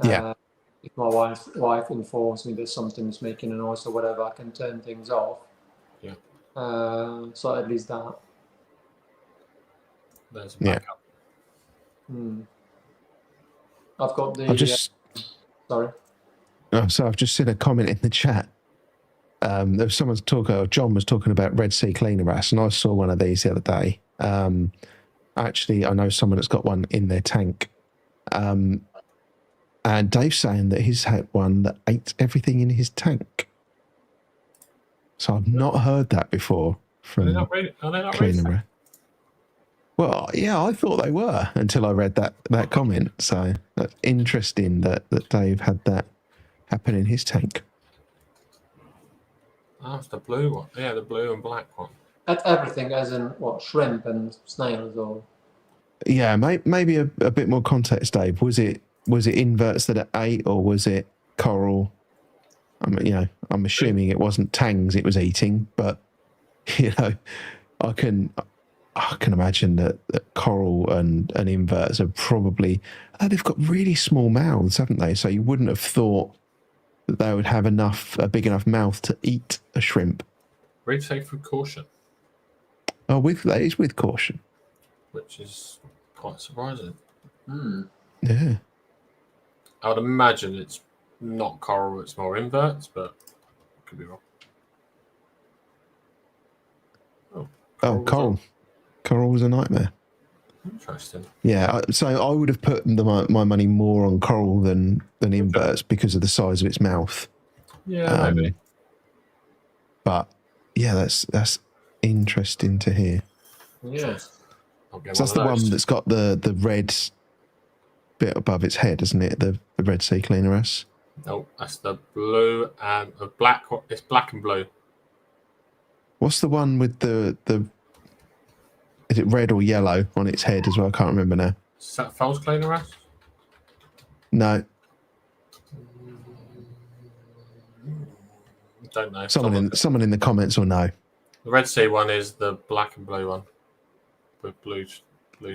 If my wife informs me that something's making a noise or whatever, I can turn things off. Yeah. So at least that. There's a backup. I've got the. Sorry. Oh, so I've just seen a comment in the chat. There was someone's talking. John was talking about Red Sea cleaner wrasse, and I saw one of these the other day. Actually, I know someone that's got one in their tank. And Dave's saying that he's had one that ate everything in his tank. So I've not heard that before from cleaner wrasse. Well, yeah, I thought they were until I read that comment. So that's interesting that Dave had that happen in his tank. Oh, it's the blue one. Yeah, the blue and black one. At everything, as in what, shrimp and snails, or? Yeah, maybe a bit more context, Dave. Was it inverts that it ate, or was it coral? I'm assuming it wasn't tangs it was eating, but I can imagine that coral and inverts are probably they've got really small mouths, haven't they? So you wouldn't have thought that they would have a big enough mouth to eat a shrimp. Reef safe with caution. Oh, that is with caution, which is quite surprising. Yeah. I would imagine it's not coral, it's more inverts, but I could be wrong. Coral. Coral was a nightmare. Interesting. Yeah, so I would have put my money more on coral than inverts because of the size of its mouth. Yeah, maybe. But yeah, that's interesting to hear. Yeah. I'll get So that's one the of those. one that's got the red bit above its head, isn't it? The Red Sea Cleaner-S. No, that's the blue and the black. It's black and blue. What's the one with the is it red or yellow on its head as well? I can't remember now. Is that false cleaner S? No, Don't know. someone in the comments will know. The Red Sea one is the black and blue one with blue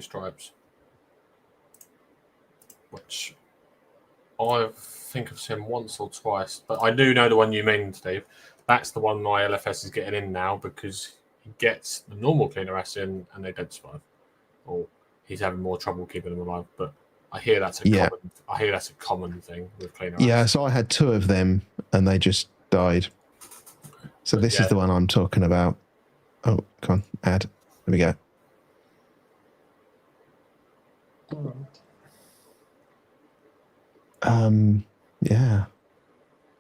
stripes, which I think I've seen once or twice. But I do know the one you mean, Steve. That's the one my LFS is getting in now because he gets the normal cleaner S in and they don't survive, or he's having more trouble keeping them alive. But I hear that's a common thing with cleaner S. Yeah, so I had 2 of them and they just died. So But this is the one I'm talking about. Oh, come on, add. There we go. Yeah.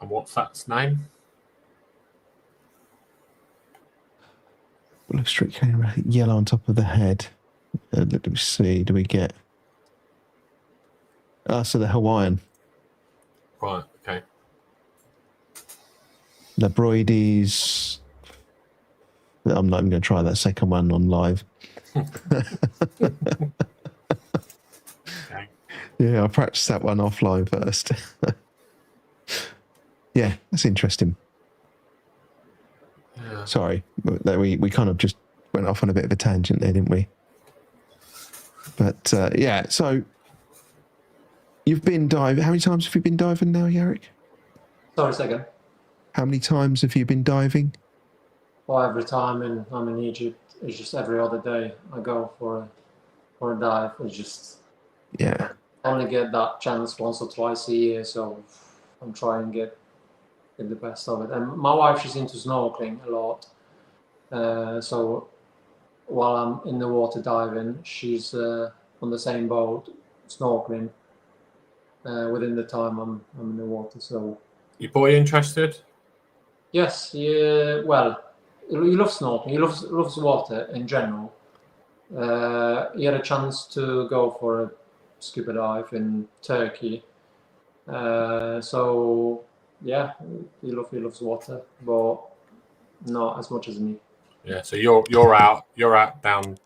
And what's that name? Blue streak cleaner, yellow on top of the head. Let me see. Do we get? So the Hawaiian. Right. Okay. The Broidies. I'm not even going to try that second one on live. Okay. Yeah, I practiced that one offline first. Yeah, that's interesting. Yeah. Sorry, we kind of just went off on a bit of a tangent there, didn't we? But yeah, so you've been diving. How many times have you been diving now, Jarek? Sorry, second. How many times have you been diving? Well, every time I'm in Egypt, it's just every other day I go for a dive. It's just Yeah. I only get that chance once or twice a year, so I'm trying to get the best of it. And my wife, she's into snorkeling a lot, so while I'm in the water diving, she's on the same boat snorkeling within the time I'm in the water. So Your boy interested? yes, yeah. Well, he loves snorkeling. He loves water in general. He had a chance to go for a scuba dive in Turkey. So yeah, he loves water, but not as much as me. Yeah. So you're out down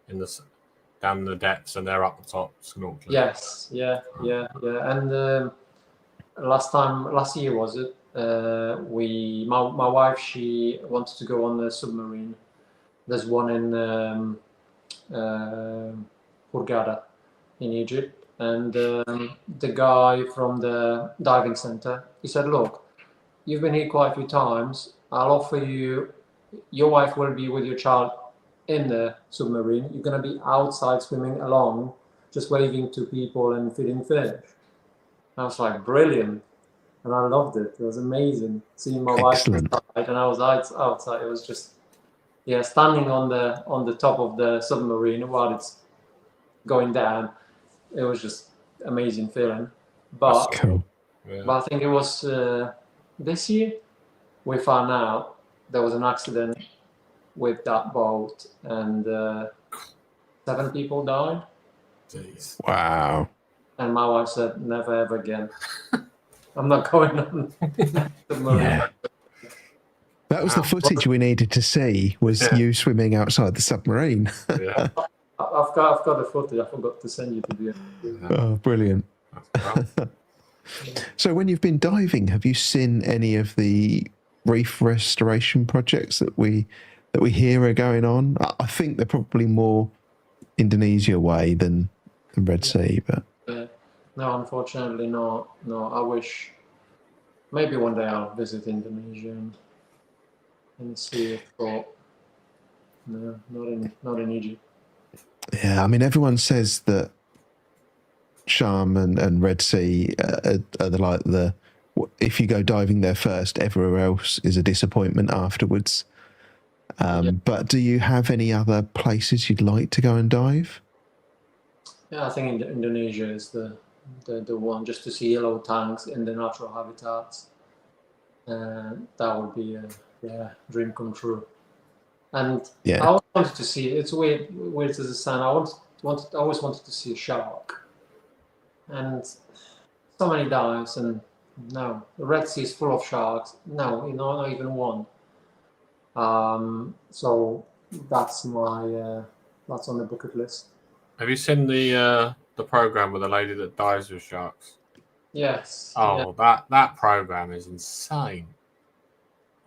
in the depths, and they're up the top snorkeling. Yes, yeah. And last year was it? My wife, she wanted to go on the submarine. There's one in Hurghada in Egypt, and the guy from the diving center, he said, "Look, you've been here quite a few times. I'll offer you. Your wife will be with your child in the submarine. You're going to be outside swimming along, just waving to people and feeding fish." I was like, brilliant. And I loved it. It was amazing seeing my Excellent. wife inside, and I was outside. It was just, yeah, standing on the top of the submarine while it's going down. It was just amazing feeling. But Cool. Yeah. I think it was this year we found out there was an accident with that boat, and 7 people died. Jeez. Wow. And my wife said, "Never ever again. I'm not going on submarine." Yeah. That was the footage we needed to see, was you swimming outside the submarine. Yeah. I've got the footage. I forgot to send you to the end. Oh, brilliant. So when you've been diving, have you seen any of the reef restoration projects that we hear are going on? I think they're probably more Indonesia way than Red Sea, but No, unfortunately not. No, I wish maybe one day I'll visit Indonesia and see it, but no, not in Egypt. yeah, I mean, everyone says that Sharm and Red Sea are the if you go diving there first, everywhere else is a disappointment afterwards. But do you have any other places you'd like to go and dive? Yeah, I think Indonesia is the one, just to see yellow tanks in the natural habitats. That would be a dream come true. And Yeah. I always wanted to see. It's weird as it sounds. I always wanted to see a shark, and so many dives, and no, the Red Sea is full of sharks. No, not even one. So that's that's on the bucket list. Have you seen the program with the lady that dives with sharks? Yes. Oh, that program is insane.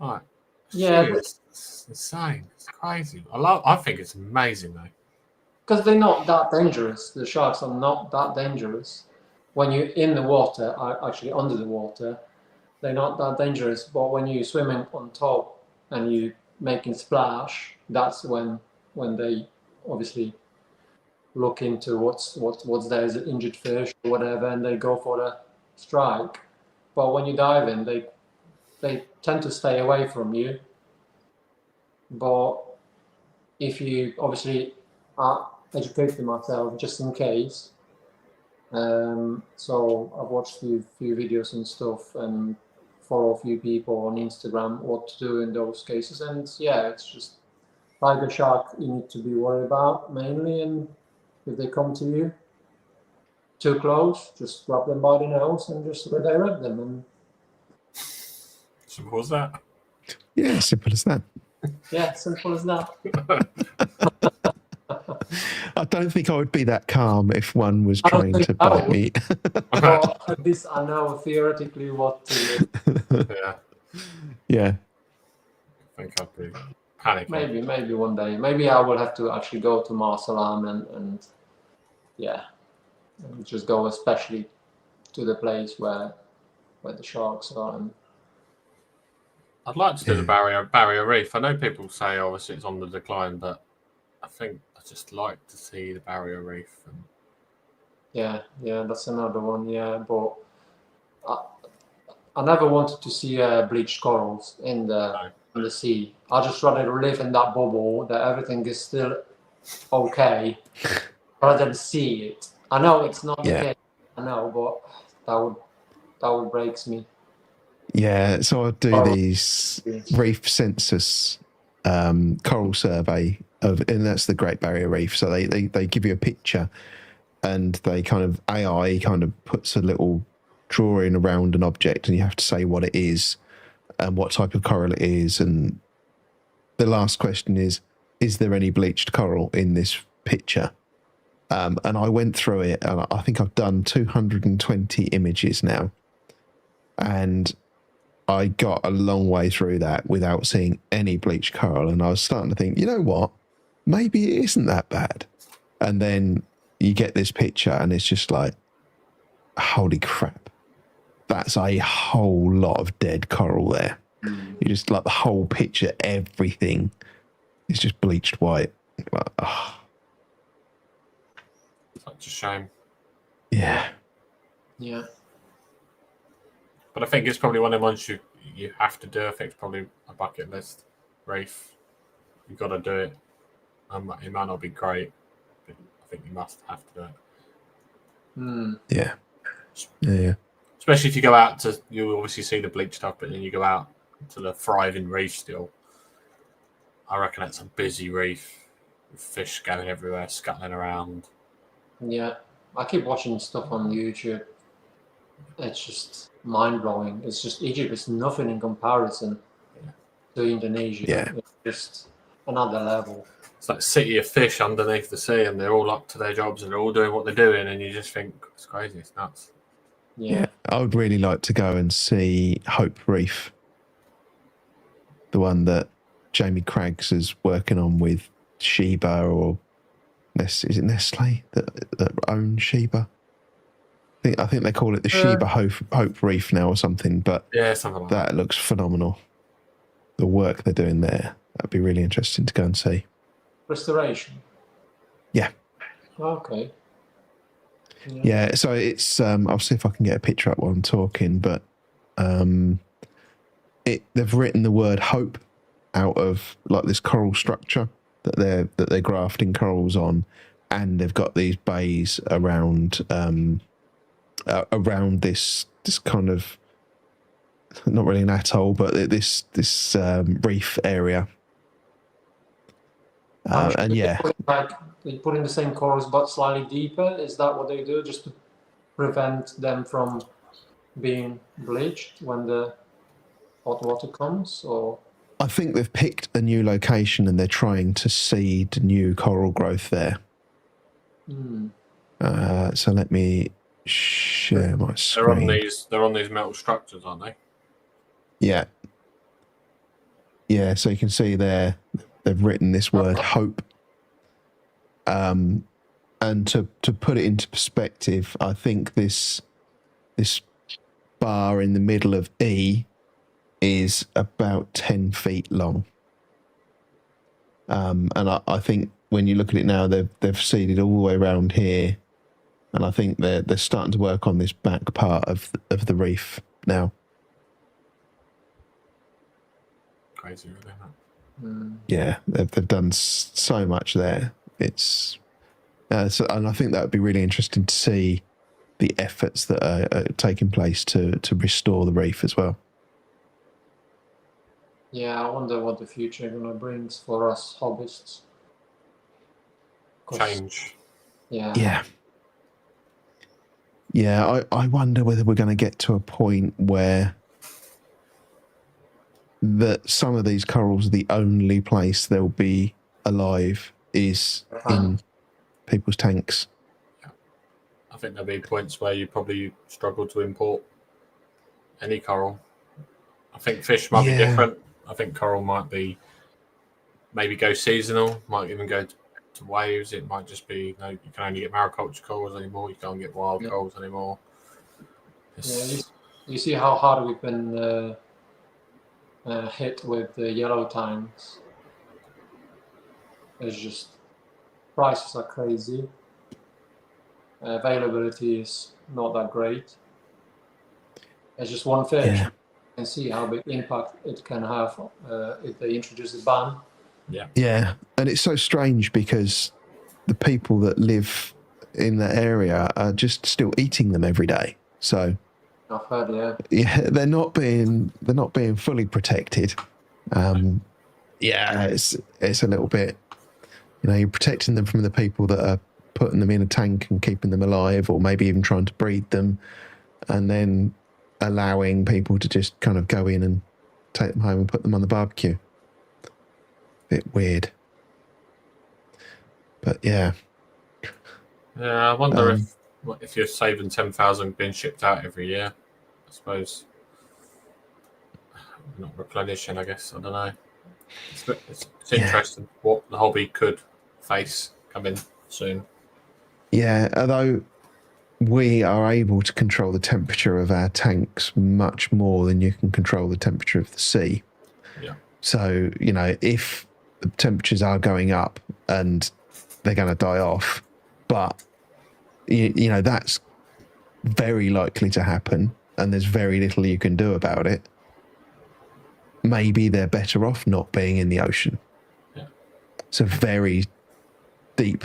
Right. Yeah. It's insane. It's crazy. I think it's amazing though. Because they're not that dangerous. The sharks are not that dangerous. When you're in the water, actually under the water, they're not that dangerous. But when you're swimming on top and you making splash, that's when they obviously look into what's there is an injured fish or whatever, and they go for the strike. But when you dive in, they tend to stay away from you. But if you obviously educated myself just in case. So I've watched a few videos and stuff and follow a few people on Instagram what to do in those cases. And yeah, it's just tiger shark you need to be worried about mainly. And if they come to you too close, just grab them by the nose and just redirect them. And Simple as that. Yeah, simple as that. yeah, simple as that. I don't think I would be that calm if one was trying to bite me. But at least I know theoretically what to do. Yeah. Yeah. I think I'd be panicking. Maybe one day. Maybe I will have to actually go to Marsalam and yeah, and just go especially to the place where the sharks are. And I'd like to do the barrier reef. I know people say obviously it's on the decline, but I think I just like to see the barrier reef. And yeah, that's another one. Yeah, but I never wanted to see bleached corals in the sea. I just rather live in that bubble that everything is still okay, rather than see it. I know it's not the case. I know, but that would breaks me. Yeah, so I do these reef census coral survey and that's the Great Barrier Reef. So they give you a picture, and they kind of AI kind of puts a little drawing around an object, and you have to say what it is and what type of coral it is. And the last question is there any bleached coral in this picture? And I went through it, and I think I've done 220 images now, and I got a long way through that without seeing any bleached coral. And I was starting to think, you know what? Maybe it isn't that bad. And then you get this picture, and it's just like, holy crap. That's a whole lot of dead coral there. You just like the whole picture, everything is just bleached white. Like, oh. Such a shame. Yeah. Yeah. But I think it's probably one of the ones you have to do. I think it's probably a bucket list reef. You've got to do it. It might not be great, but I think you must have to do it. Yeah. Yeah. Especially if you go out to, you obviously see the bleach stuff, but then you go out to the thriving reef still. I reckon it's a busy reef with fish going everywhere, scuttling around. Yeah. I keep watching stuff on YouTube. It's just mind-blowing. It's just Egypt is nothing in comparison to Indonesia. Yeah. It's just another level. It's like a city of fish underneath the sea, and they're all up to their jobs, and they're all doing what they're doing, and you just think, it's crazy, it's nuts. Yeah. I would really like to go and see Hope Reef, the one that Jamie Craggs is working on with Sheba, or is it Nestle that owns Sheba? I think they call it the Sheba Hope Reef now or something, but yeah, something like that looks phenomenal. The work they're doing there, that'd be really interesting to go and see. Restoration? Yeah. Okay. Yeah, so it's, I'll see if I can get a picture up while I'm talking, but they've written the word hope out of like this coral structure that they're grafting corals on, and they've got these bays around this kind of, not really an atoll, but this reef area, And yeah, They put in the same corals but slightly deeper. Is that what they do, just to prevent them from being bleached when the hot water comes? Or I think they've picked a new location and they're trying to seed new coral growth there. So let me share my screen. They're on these metal structures, aren't they? Yeah. Yeah, so you can see there they've written this word hope. And to put it into perspective, I think this bar in the middle of E is about 10 feet long. And I think when you look at it now, they've seeded all the way around here, and I think they're starting to work on this back part of the reef now. Crazy, really. Yeah, they've done so much there. It's and I think that would be really interesting to see the efforts that are taking place to restore the reef as well. yeah, I wonder what the future gonna brings for us hobbyists. Change. Yeah. I wonder whether we're going to get to a point where that some of these corals, the only place they'll be alive is in people's tanks. I think there'll be points where you probably struggle to import any coral. I think fish might be different. I think coral might be maybe go seasonal, might even go to waves. It might just be you can only get mariculture corals anymore. You can't get wild corals anymore. Yeah, you see how hard we've been hit with the yellow tanks. It's just prices are crazy. Availability is not that great. It's just one fish. Yeah. You can see how big impact it can have if they introduce a ban. Yeah, and it's so strange because the people that live in that area are just still eating them every day. So I've heard, they're not being fully protected. It's a little bit, you're protecting them from the people that are putting them in a tank and keeping them alive, or maybe even trying to breed them, and then allowing people to just kind of go in and take them home and put them on the barbecue. Bit weird. But yeah. Yeah, I wonder if you're saving 10,000 being shipped out every year. I suppose not replenishing. I guess I don't know. It's interesting what the hobby could face coming soon. Yeah, although we are able to control the temperature of our tanks much more than you can control the temperature of the sea. Yeah. So if the temperatures are going up and they're going to die off, but that's very likely to happen and there's very little you can do about it. Maybe they're better off not being in the ocean. Yeah. It's a very deep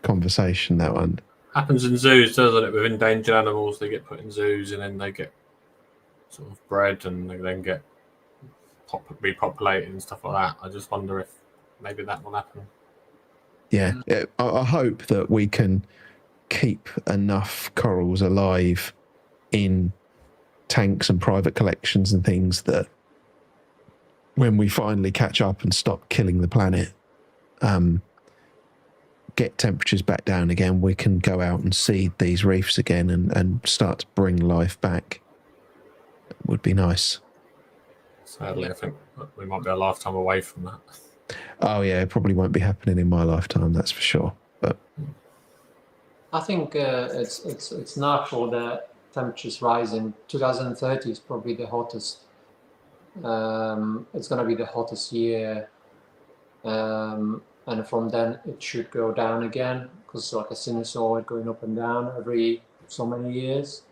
conversation, that one. Happens in zoos, doesn't it? With endangered animals, they get put in zoos and then they get sort of bred and they then get repopulated and stuff like that. I just wonder if maybe that will happen. Yeah, I hope that we can keep enough corals alive in tanks and private collections and things that when we finally catch up and stop killing the planet, get temperatures back down again, we can go out and seed these reefs again and start to bring life back. It would be nice. Sadly, I think we might be a lifetime away from that. Oh yeah, it probably won't be happening in my lifetime, that's for sure. But I think it's natural that temperatures rising. 2030 is probably the hottest. It's going to be the hottest year, and from then it should go down again because it's like a sinusoid going up and down every so many years.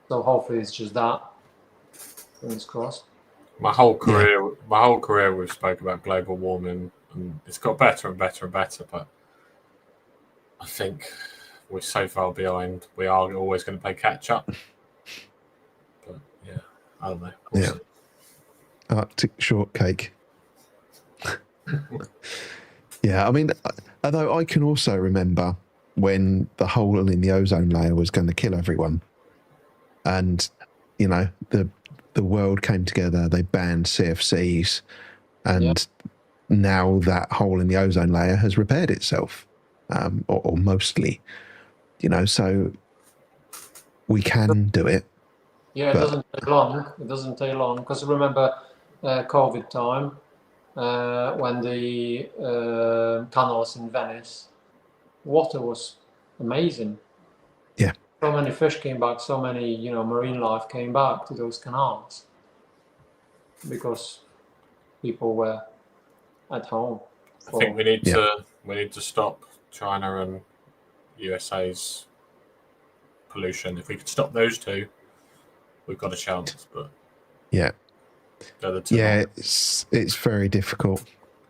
So hopefully it's just that. Fingers crossed. My whole career we've spoke about global warming and it's got better and better and better, but I think we're so far behind. We are always going to play catch up. But yeah, I don't know. We'll see. Arctic shortcake. Yeah, I mean, although I can also remember when the hole in the ozone layer was going to kill everyone, and you know the world came together. They banned CFCs, Yeah. and now that hole in the ozone layer has repaired itself, or mostly. You know, so we can do it. Yeah, it But doesn't take long. It doesn't take long because remember COVID time when the canals in Venice, water was amazing. yeah, So many fish came back. So many marine life came back to those canals because people were at home. I think we need Yeah. to stop China and USA's pollution. If we could stop those two, we've got a chance. But yeah, the other two, yeah, it's very difficult.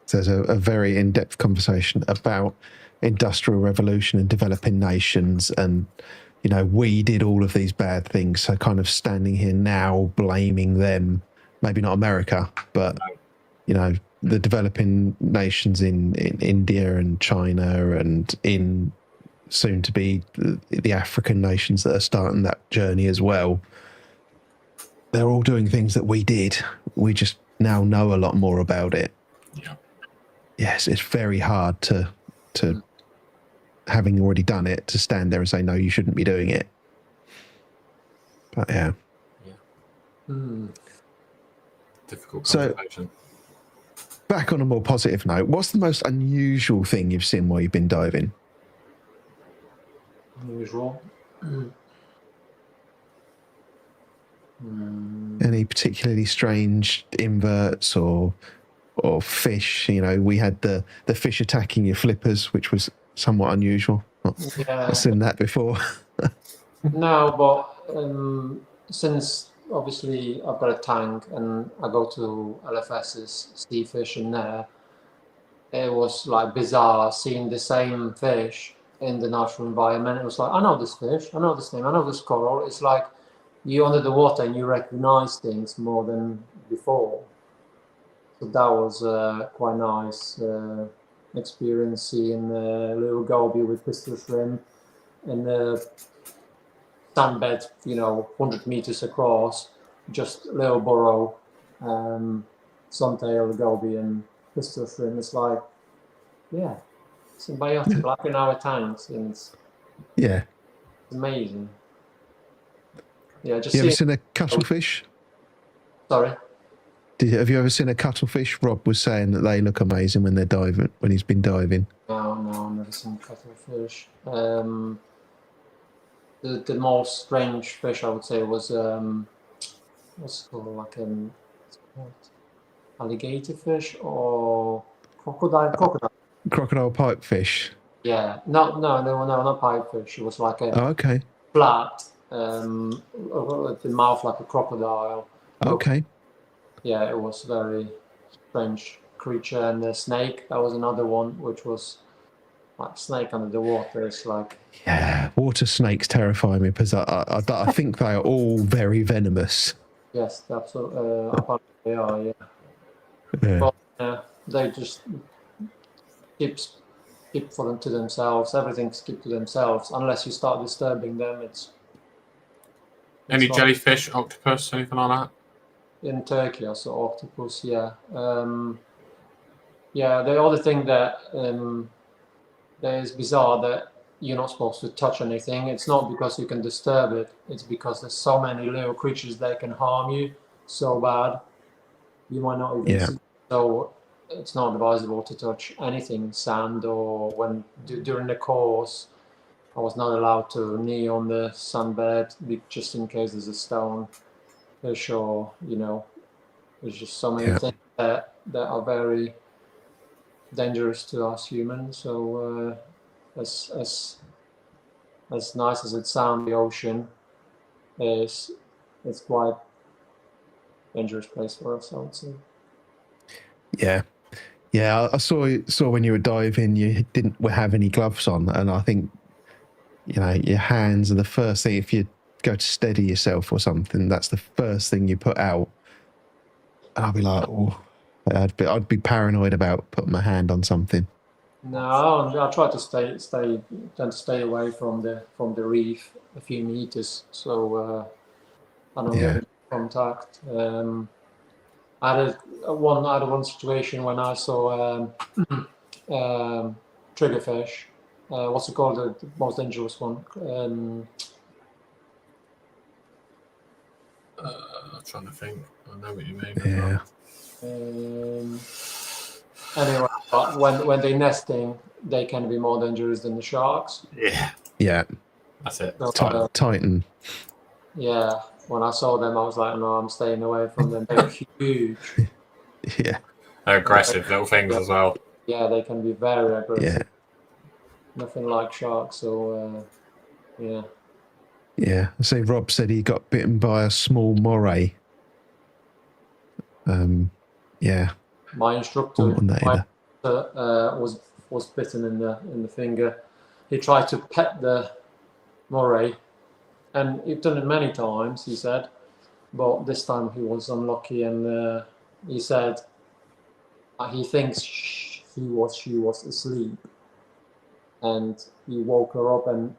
So there's a very in-depth conversation about industrial revolution and developing nations, and you know, we did all of these bad things. So kind of standing here now blaming them, maybe not America, but you know, the developing nations in India and China, and in soon to be the African nations that are starting that journey as well. They're all doing things that we did. We just now know a lot more about it. Yeah. Yes, it's very hard to having already done it, to stand there and say, no, you shouldn't be doing it. But yeah. Difficult So, conversation. back on a more positive note, what's the most unusual thing you've seen while you've been diving? Unusual. Any particularly strange inverts or fish? You know, we had the fish attacking your flippers, which was somewhat unusual. Yeah. I've seen that before. No, but since obviously I've got a tank and I go to LFS's sea fish in there, it was like bizarre seeing the same fish in the natural environment. It was like, I know this fish, I know this name, I know this coral. It's like you under the water and you recognize things more than before. So that was quite nice experience seeing little goby with pistol shrimp and the sandbed, 100 meters across, just little burrow, suntail, goby, and pistol shrimp. It's like, yeah, symbiotic, like in our tanks, and it's Yeah. amazing. Yeah, just You ever seeing. seen a cuttlefish? Sorry. Have you ever seen a cuttlefish? Rob was saying that they look amazing when they're diving, when he's been diving. No, I've never seen cuttlefish. The most strange fish I would say was what's it called, like alligator fish or crocodile. Crocodile pipefish. Yeah, no, not pipefish. It was like a Okay. flat, with the mouth like a crocodile. Okay. Yeah, it was very strange creature. And the snake, that was another one, which was like snake under the water. It's like, yeah, water snakes terrify me because I think they are all very venomous. yes, absolutely. Apparently they are. Yeah, Yeah. but they just keep for them to themselves. Everything's keep to themselves unless you start disturbing them. It's Any not- jellyfish, octopus, anything like that? in Turkey, I saw octopus. Yeah, yeah. The other thing that that is bizarre that you're not supposed to touch anything. It's not because you can disturb it. It's because there's so many little creatures that can harm you so bad. You might not even see. So it's not advisable to touch anything, sand or during the course. I was not allowed to knee on the sunbed just in case there's a stone fish or there's just so many things that are very dangerous to us humans. So as nice as it sounds, the ocean it's quite dangerous place for us, I would say. Yeah. I saw when you were diving, you didn't have any gloves on, and I think your hands are the first thing. If you go to steady yourself or something, that's the first thing you put out. And I'd be like, oh, I'd be paranoid about putting my hand on something. No, I try to tend to stay away from the reef a few meters, so I don't Yeah. get in contact. I had one situation when I saw triggerfish. What's it called? The most dangerous one. I'm trying to think. I know what you mean. Yeah. Anyway, but when they're nesting, they can be more dangerous than the sharks. Yeah. Yeah. That's it. So, Titan. yeah, when I saw them, I was like, no, I'm staying away from them. They're huge. Yeah. They're aggressive little things as well. Yeah, they can be very aggressive. Yeah. Nothing like sharks. So, yeah. Yeah. I see Rob said he got bitten by a small moray. Yeah. My instructor On that either. was bitten in the finger. He tried to pet the moray, and he'd done it many times, he said, but this time he was unlucky, and he said he thinks she was asleep, and he woke her up, and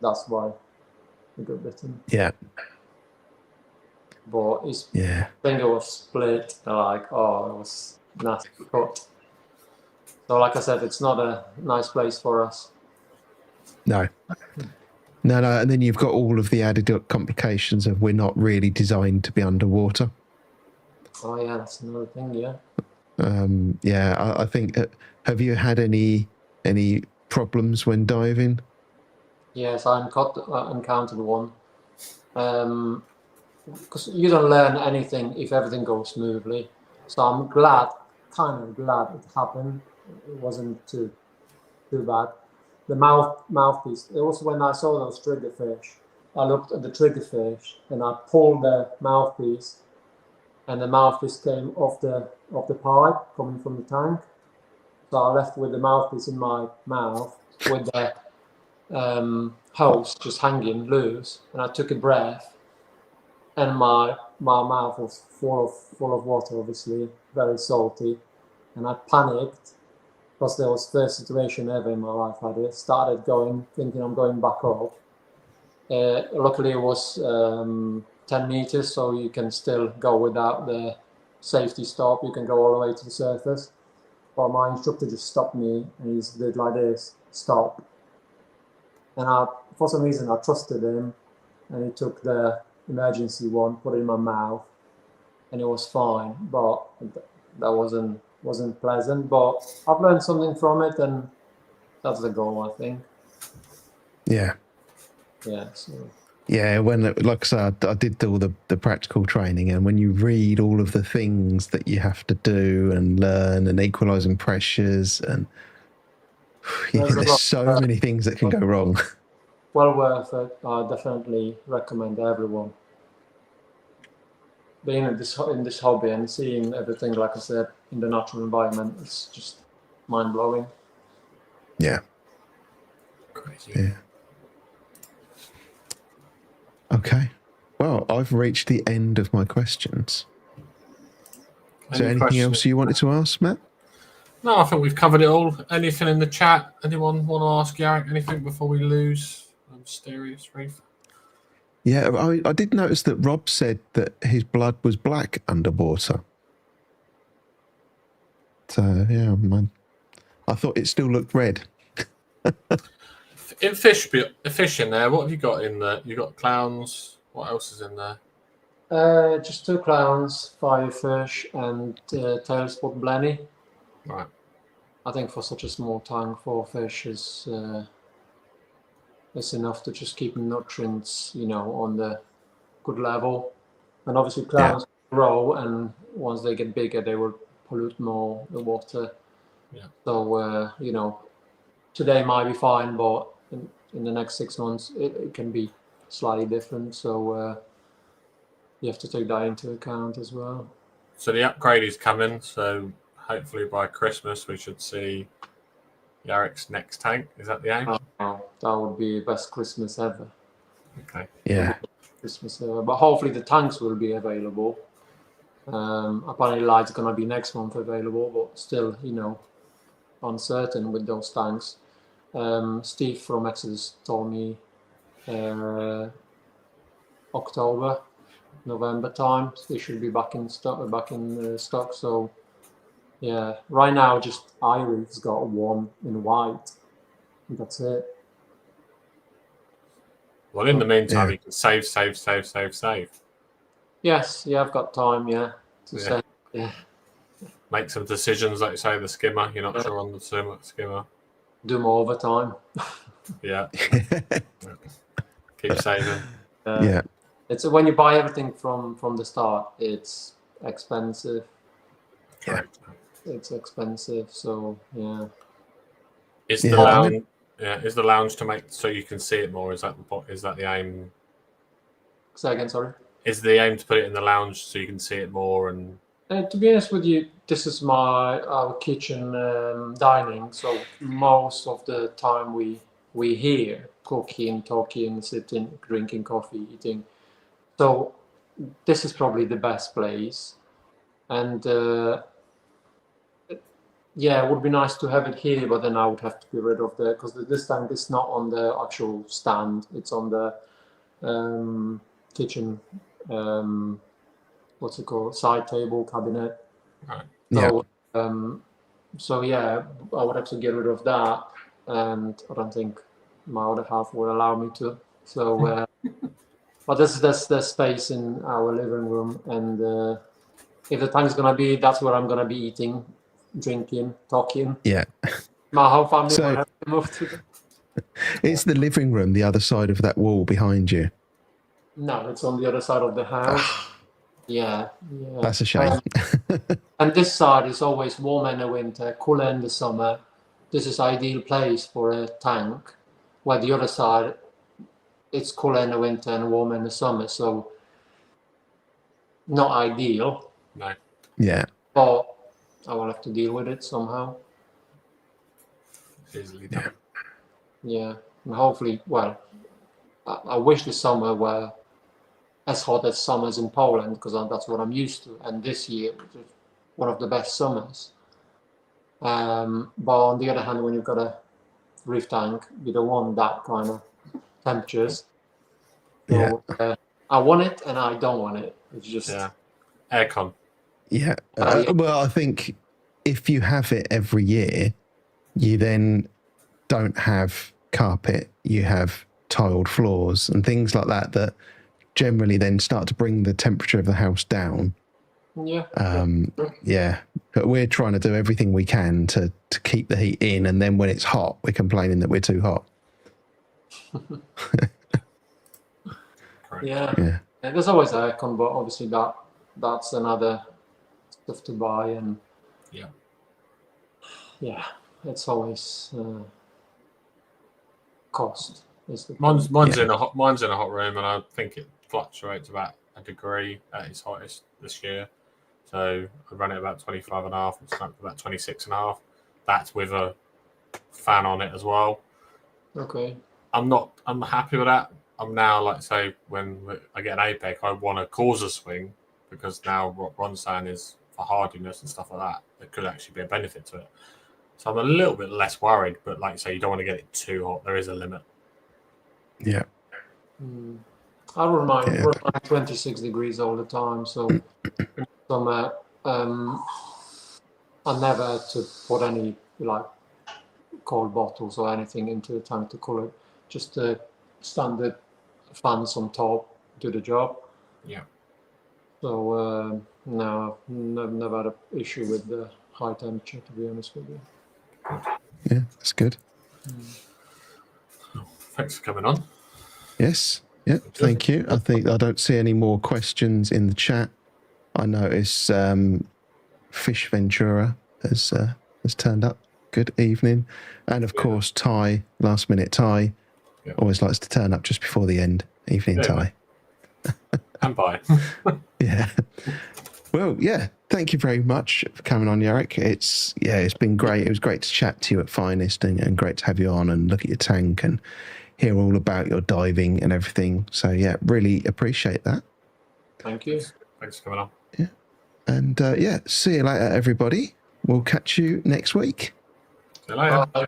that's why he got bitten. Yeah. But his Yeah. finger was split, like, oh, it was nasty cut. So, like I said, it's not a nice place for us. No. No, and then you've got all of the added complications of we're not really designed to be underwater. Oh yeah, that's another thing. Yeah. Yeah, I think. Have you had any problems when diving? Yes, I encountered one. Because you don't learn anything if everything goes smoothly. So I'm kind of glad it happened. It wasn't too bad. The mouthpiece. It was when I saw those triggerfish. I looked at the triggerfish and I pulled the mouthpiece, and the mouthpiece came off the pipe coming from the tank. So I left with the mouthpiece in my mouth with the hose just hanging loose, and I took a breath, and my mouth was full of water, obviously very salty, and I panicked because there was first situation ever in my life. I did started thinking I'm going back up. Luckily, it was 10 meters, so you can still go without the safety stop. You can go all the way to the surface. But my instructor just stopped me, and he did like this, stop. And for some reason, I trusted him, and he took the emergency one, put it in my mouth, and it was fine. But that wasn't pleasant. But I've learned something from it, and that's the goal, I think. Yeah. Yeah. So. Yeah, when, like I said, I did all the practical training, and when you read all of the things that you have to do and learn, and equalising pressures, and there's so many things that can go wrong. Well worth it. I definitely recommend everyone. Being in this hobby and seeing everything, like I said, in the natural environment, it's just mind blowing. Yeah. Crazy. Yeah. Okay. Well, I've reached the end of my questions. Is there anything else you wanted to ask, Matt? No, I think we've covered it all. Anything in the chat? Anyone want to ask Jarek anything before we lose Mysterious Reef? Yeah, I did notice that Rob said that his blood was black underwater. So, yeah, I thought it still looked red. In fish in there, what have you got in there? You got clowns. What else is in there? Just 2 clowns, firefish, and tail spot blenny. Right. I think for such a small tank, 4 fish is enough to just keep nutrients, on the good level. And obviously, clowns grow, and once they get bigger, they will pollute more the water. Yeah. So today might be fine, but in the next 6 months, it can be slightly different. So you have to take that into account as well. So the upgrade is coming. So hopefully by Christmas we should see Jarek's next tank. Is that the aim? That would be the best Christmas ever. Okay. Yeah. Christmas ever. But hopefully the tanks will be available. Apparently light's going to be next month available, but still, uncertain with those tanks. Steve from Exodus told me October, November time they should be back in stock. So yeah, right now just Iree's got one in white. That's it. Well, in the meantime, Yeah. you can save. Yes, yeah, I've got time. Yeah, to Yeah. say. Yeah, Make some decisions, like you say, the skimmer. You're not sure on the skimmer. do more overtime. Yeah. Keep saving. Yeah. It's when you buy everything from the start, it's expensive. Correct. It's expensive, so yeah. Is Yeah, the I lounge? Yeah, is the lounge to make so you can see it more? Is that the aim? Say again, sorry. Is the aim to put it in the lounge so you can see it more? And To be honest with you, this is our kitchen dining. So most of the time we here cooking, talking, sitting, drinking coffee, eating. So this is probably the best place, and yeah, it would be nice to have it here, but then I would have to get rid of because this tank is not on the actual stand; it's on the kitchen. What's it called? Side table cabinet. right. So, so yeah, I would have to get rid of that, and I don't think my other half will allow me to. So, but there's space in our living room, and if the time is gonna be, that's where I'm gonna be eating, drinking, talking. Yeah. My whole family So- will have to move to. Is the living room the other side of that wall behind you? No, it's on the other side of the house. Yeah. That's a shame. And this side is always warmer in the winter, cooler in the summer. This is ideal place for a tank. Where the other side, it's cooler in the winter and warmer in the summer. So not ideal, No. Yeah. but I will have to deal with it somehow. Easily done. Yeah, and hopefully, well, I wish the summer were as hot as summers in Poland because that's what I'm used to. And this year was one of the best summers. But on the other hand, when you've got a reef tank, you don't want that kind of temperatures. So, I want it and I don't want it. It's just Aircon. Yeah. Yeah. Well, I think if you have it every year, you then don't have carpet, you have tiled floors and things like that that generally then start to bring the temperature of the house down. yeah. Yeah. But we're trying to do everything we can to keep the heat in, and then when it's hot, we're complaining that we're too hot. Correct. Yeah. Yeah. And there's always aircon, but obviously that's another stuff to buy, and yeah, it's always cost. Mine's in a hot room, and I think it fluctuates about a degree at its hottest this year. So I run it about 25.5, it's up to about 26.5. That's with a fan on it as well. Okay. I'm happy with that. I'm now, like, say, when I get an APEC, I want to cause a swing, because now what Ron's saying is for hardiness and stuff like that, there could actually be a benefit to it. So I'm a little bit less worried, but like I say, you don't want to get it too hot. There is a limit. Yeah. I don't mind. We're like 26 degrees all the time, so summer, I never had to put any like cold bottles or anything into the tank to cool it. Just the standard fans on top do the job. Yeah. So no, I've never had an issue with the high temperature, to be honest with you. Yeah, that's good. Thanks for coming on. Yes. Yeah, thank you. I think I don't see any more questions in the chat. I notice Fish Ventura has turned up. Good evening. And of course, Ty, last minute Ty, always likes to turn up just before the end. Evening, Ty. And bye. Yeah. Well, yeah. Thank you very much for coming on, Jarek. It's been great. It was great to chat to you at Finest, and great to have you on and look at your tank and hear all about your diving and everything. So yeah, really appreciate that. Thank you. Thanks for coming on. Yeah. And see you later, everybody. We'll catch you next week. See you later. Bye.